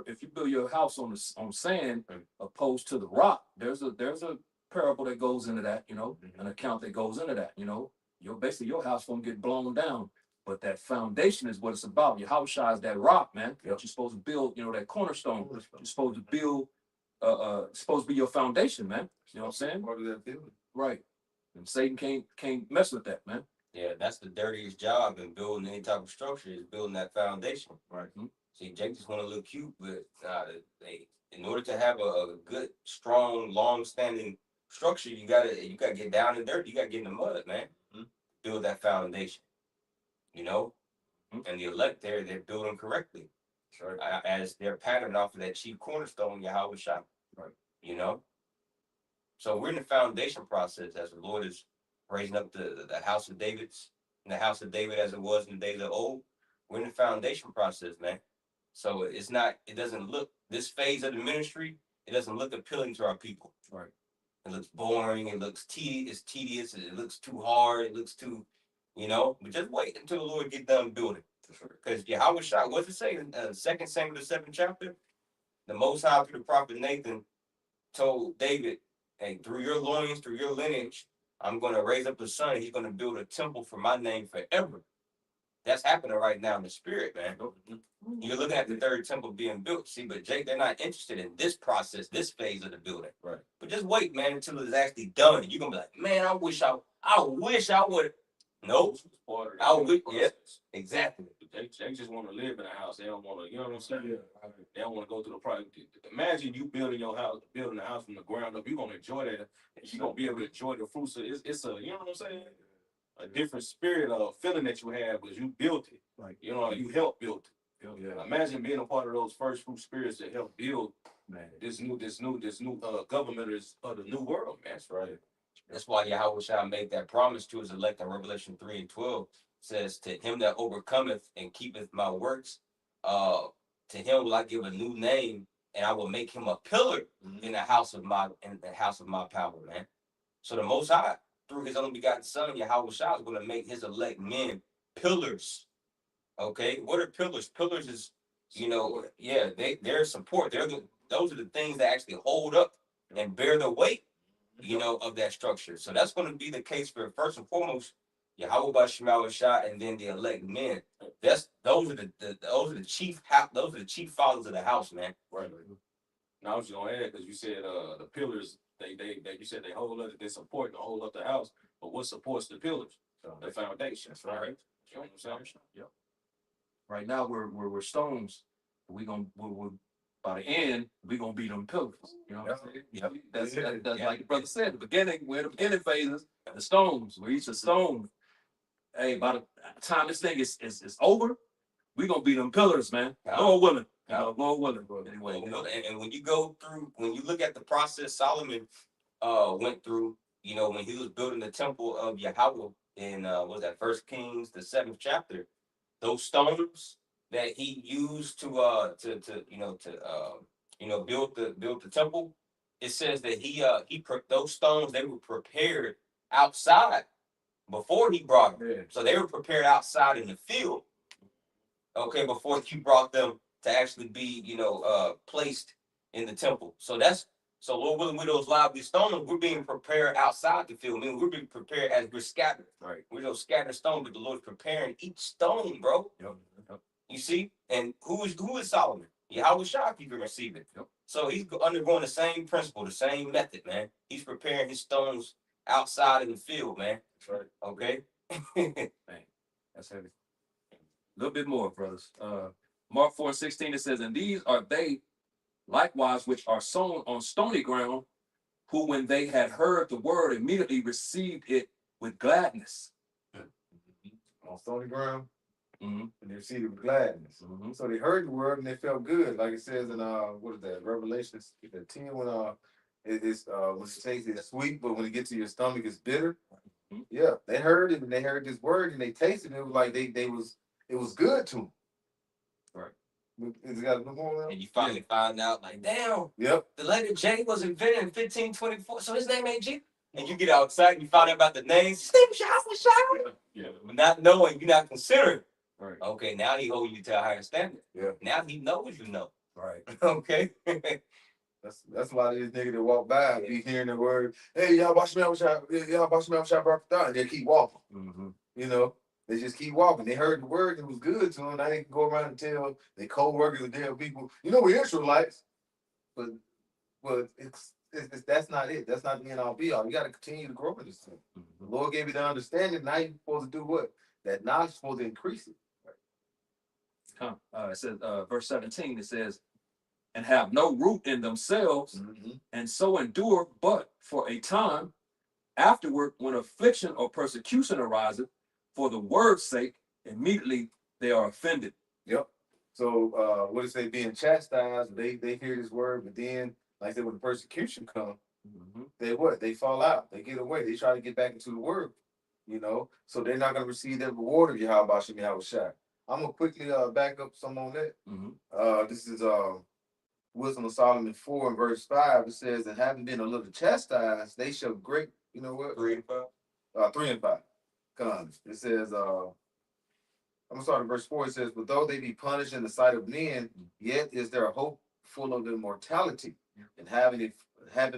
if you build your house on sand opposed to the rock, there's a parable that goes into that, an account that goes into that, your house gonna get blown down. But that foundation is what it's about. Yahushua is that rock, man. You're supposed to build, that cornerstone. You're supposed to build, supposed to be your foundation, man. You know what I'm saying? Part of that building. Right. And Satan can't mess with that, man. Yeah, that's the dirtiest job in building any type of structure, is building that foundation. Right. See, Jake just want to look cute, but in order to have a good, strong, long-standing structure, you gotta get down in dirt. You gotta get in the mud, man. Build that foundation. And the elect they're building correctly. Sure. As they're patterned off of that chief cornerstone, Yahweh Shah. Right. So we're in the foundation process as the Lord is raising up the house of David's, and the house of David as it was in the days of old. We're in the foundation process, man. So it doesn't look, this phase of the ministry, it doesn't look appealing to our people. Right. It looks boring, it looks tedious, it looks too hard, it looks too, but just wait until the Lord get done building. Because Yahweh Shah, what's it say in 2 Samuel the 7th chapter? The Most High through the prophet Nathan told David, "Hey, through your loins, through your lineage, I'm going to raise up a son. He's going to build a temple for my name forever." That's happening right now in the spirit, man. You're looking at the third temple being built. See, but Jake, they're not interested in this process, this phase of the building. Right. But just wait, man, until it's actually done. You're going to be like, man, I wish I would. Nope. I would. Yeah, exactly. They just want to live in a house. They don't want to, you know what I'm saying? Yeah. They don't want to go through the process. Imagine you building a house from the ground up. You're gonna enjoy that. You're gonna be able to enjoy the fruits. So it's a, you know what I'm saying? A different spirit of feeling that you have because you built it. Right. You helped build it. Yeah. Imagine being a part of those first fruit spirits that help build this new government of the new world, man. That's right. That's why Yahweh shall make that promise to his elect in Revelation 3:12. Says, "To him that overcometh and keepeth my works, to him will I give a new name, and I will make him a pillar in the house of my power," man. So the Most High, through his only begotten Son, Yahweh Shah, is going to make his elect men pillars. Okay, what are pillars? Pillars is, they're support. Those are the things that actually hold up and bear the weight, of that structure. So that's going to be the case for, first and foremost, Yahweh Bashar Shah, and then the elect men. Those are the chief those are the chief fathers of the house, man. Right. Now I was just gonna add because you said the pillars they you said they hold up, they support to hold up the house, but what supports the pillars? The foundations, right? You know what I'm saying? Yep. Right now we're stones. We're by the end we're gonna be them pillars. You know what I'm saying? Yep. That's like the brother said. The beginning, we're in the beginning phases. The stones. We each a stone. Hey, by the time this thing is over, we're gonna be them pillars, man. Yeah. Lord willing. Yeah. Lord willing. Anyway, and when you go through, when you look at the process Solomon went through, when he was building the temple of Yahweh in was that First Kings, the 7th chapter, those stones that he used to build the temple, it says that those stones, they were prepared outside before he brought them. Yeah. So they were prepared outside in the field, okay, before he brought them to actually be, placed in the temple. So Lord willing, with those lively stones, we're being prepared outside the field. I mean, we're being prepared as we're scattered. Right. We're those scattered stones, but the Lord's preparing each stone, bro. Yep. You see? And who is Solomon? Yahweh Shah, you can receive it. Yep. So he's undergoing the same principle, the same method, man. He's preparing his stones outside in the field, man. That's right. Okay? That's heavy. A little bit more, brothers. Mark 4:16, it says, and these are they likewise which are sown on stony ground, who when they had heard the word immediately received it with gladness. On stony ground, Mm-hmm. and they received it with gladness. Mm-hmm. So they heard the word and they felt good, like it says in what is that, Revelation 10, when when it tastes it's sweet, but when it gets to your stomach, it's bitter. Mhm. Yeah, they heard it and they heard this word and they tasted it. It was like it was good to them. Right. It's got a little more on And you finally find out, like, damn, Yep. the letter J was invented in 1524, so his name ain't G. And you get outside and you find out about the names. His name was Yahweh. Yeah. Not knowing, you're not considering. Right. Okay, now he holds you to a higher standard. Yeah. Now he knows you know. Right. Okay. That's a lot of these niggas that walk by be hearing the word, hey, y'all watch me out, y'all watch me out, and they keep walking. Mm-hmm. They just keep walking. They heard the word, it was good to them. Now they can go around and tell their co-workers and tell people, we're Israelites. But it's that's not it. That's not the end all be all. You got to continue to grow in this thing. The Lord gave you the understanding. Now you're supposed to do what? That knowledge is supposed to increase it. It says, verse 17, it says, and have no root in themselves, and so endure but for a time. Afterward, when affliction or persecution arises for the word's sake, immediately they are offended. Yep. So what is they being chastised? They hear this word, but then, like I said, when the persecution comes, they fall out. They get away. They try to get back into the word. So they're not going to receive that reward of Yahweh Shem Yahweh Shai. I'm gonna quickly back up some on that. This is Wisdom of Solomon 4 and verse 5. It says, and having been a little chastised, they shall great, 3 and 5. 3 and 5. Comes. It says, I'm gonna start at verse 4. It says, but though they be punished in the sight of men, yet is there a hope full of immortality. And having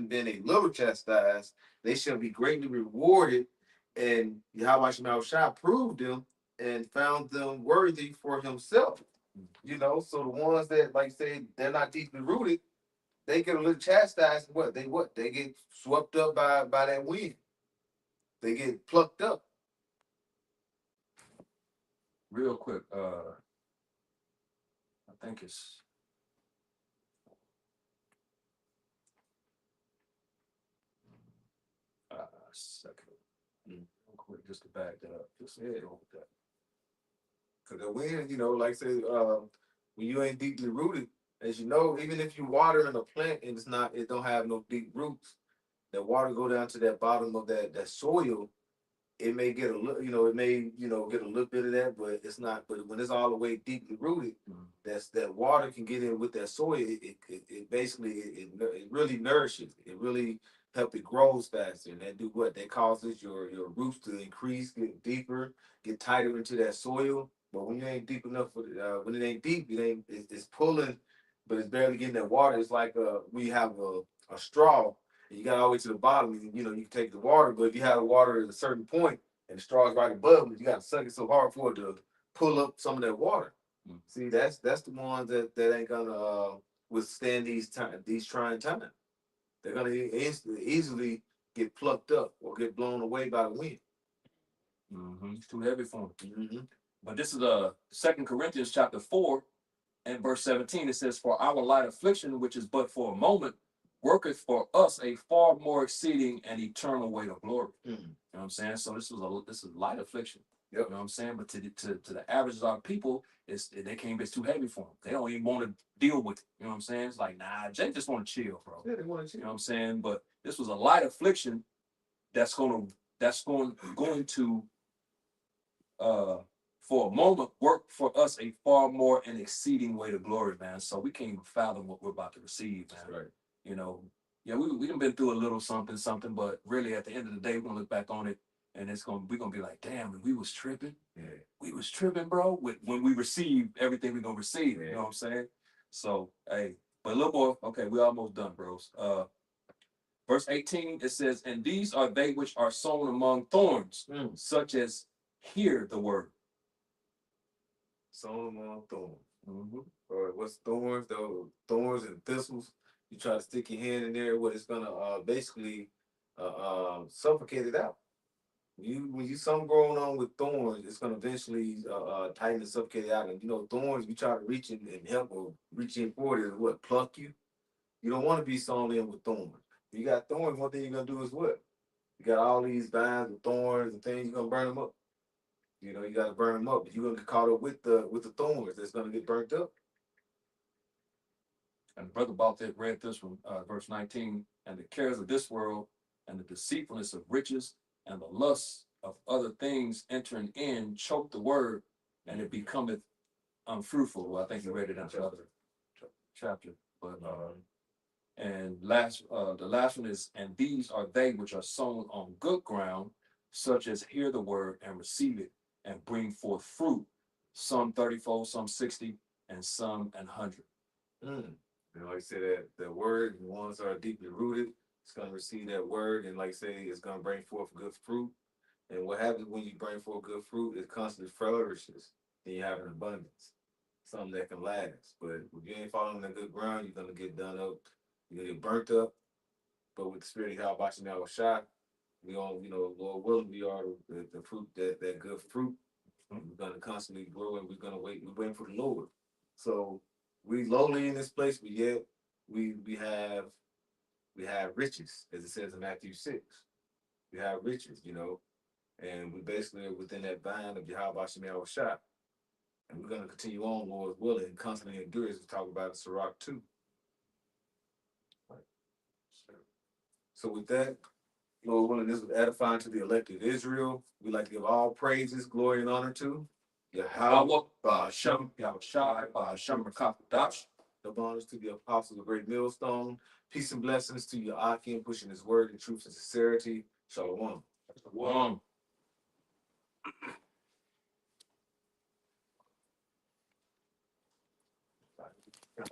been a little chastised, they shall be greatly rewarded. And Yahweh Shema Shai proved them and found them worthy for himself. So the ones that, like say, they're not deeply rooted, they get a little chastised. They get swept up by that wind. They get plucked up. Real quick, I think it's second. Real quick, just to back that up. Just head over that. Because the wind, like I say, when you ain't deeply rooted, as you know, even if you water in a plant and it don't have no deep roots, the water go down to that bottom of that soil. It may get a little, get a little bit of that, but it's not. But when it's all the way deeply rooted, that water can get in with that soil. It basically it really nourishes. It really help it grows faster, and that do what? That causes your roots to increase, get deeper, get tighter into that soil. But when you ain't deep enough for when it ain't deep, it's pulling, but it's barely getting that water. It's like we have a straw. You got all the way to the bottom, you can take the water, but if you have the water at a certain point, and the straw is right above it. You got to suck it so hard for it to pull up some of that water. Mm. See, that's the ones that ain't gonna withstand these trying times. They're gonna easily get plucked up or get blown away by the wind. It's too heavy for them. Mm-hmm. But this is 2 Corinthians chapter 4 and verse 17. It says, "For our light affliction, which is but for a moment, worketh for us a far more exceeding and eternal weight of glory." Mm-hmm. You know what I'm saying? So this is light affliction. Yep. You know what I'm saying? But to the average of our people, they can't. It's too heavy for them. They don't even want to deal with it. You know what I'm saying? It's like, nah, Jay just want to chill, bro. Yeah, they want to You know what I'm saying? But this was a light affliction that's going to for a moment work for us a far more and exceeding weight of glory, man. So we can't even fathom what we're about to receive, man. Right. You know, yeah, we done been through a little something, but really at the end of the day, we're gonna look back on it and we're gonna be like, damn, we was tripping. Yeah. We was tripping, bro, when we receive everything we're gonna receive. Yeah. You know what I'm saying? So hey, but a little more, okay, we almost done, bros. Verse 18, it says, "And these are they which are sown among thorns, such as hear the word." Sown among thorns. Or what's thorns? Though thorns and thistles. You try to stick your hand in there, what it's gonna basically suffocate it out. When you some growing on with thorns, it's gonna eventually tighten and suffocate it out. And thorns, you try to reach in and help or reach in for it is what pluck you. You don't want to be sown in with thorns. If you got thorns, one thing you're gonna do is what? You got all these vines with thorns and things, you're gonna burn them up. You gotta burn them up. But you're gonna get caught up with the thorns that's gonna get burnt up. And Brother Baltic read this from verse 19, "And the cares of this world and the deceitfulness of riches and the lusts of other things entering in choke the word, and it becometh unfruitful." Well, I think you read it in another chapter. But and the last one is, "And these are they which are sown on good ground, such as hear the word and receive it and bring forth fruit, some 30-fold, some 60, and some 100. Like I said, that word, the ones that are deeply rooted, it's gonna receive that word, and like I say, it's gonna bring forth good fruit. And what happens when you bring forth good fruit, it constantly flourishes, and you have an abundance, something that can last. But if you ain't following that good ground, you're gonna get done up, you're gonna get burnt up. But with the spirit of God watching our shot, we all, Lord willing, we are the fruit, that good fruit. We're gonna constantly grow, and we're waiting for the Lord. So we lowly in this place, but yet we have riches, as it says in Matthew 6. We have riches, and we basically are within that vine of Yahweh Shemel Shah. And we're gonna continue on, Lord's willing, and constantly endure, as we talk about in Sirach 2. So with that, Lord willing, this was edifying to the elected Israel. We like to give all praises, glory, and honor to Yahweh, Ba'ashem Yahushai, Ba'ashem Rakakadash. the honors to the apostles of Great Millstone. Peace and blessings to your Akim, pushing his word in truth and sincerity. Shalom. Shalom.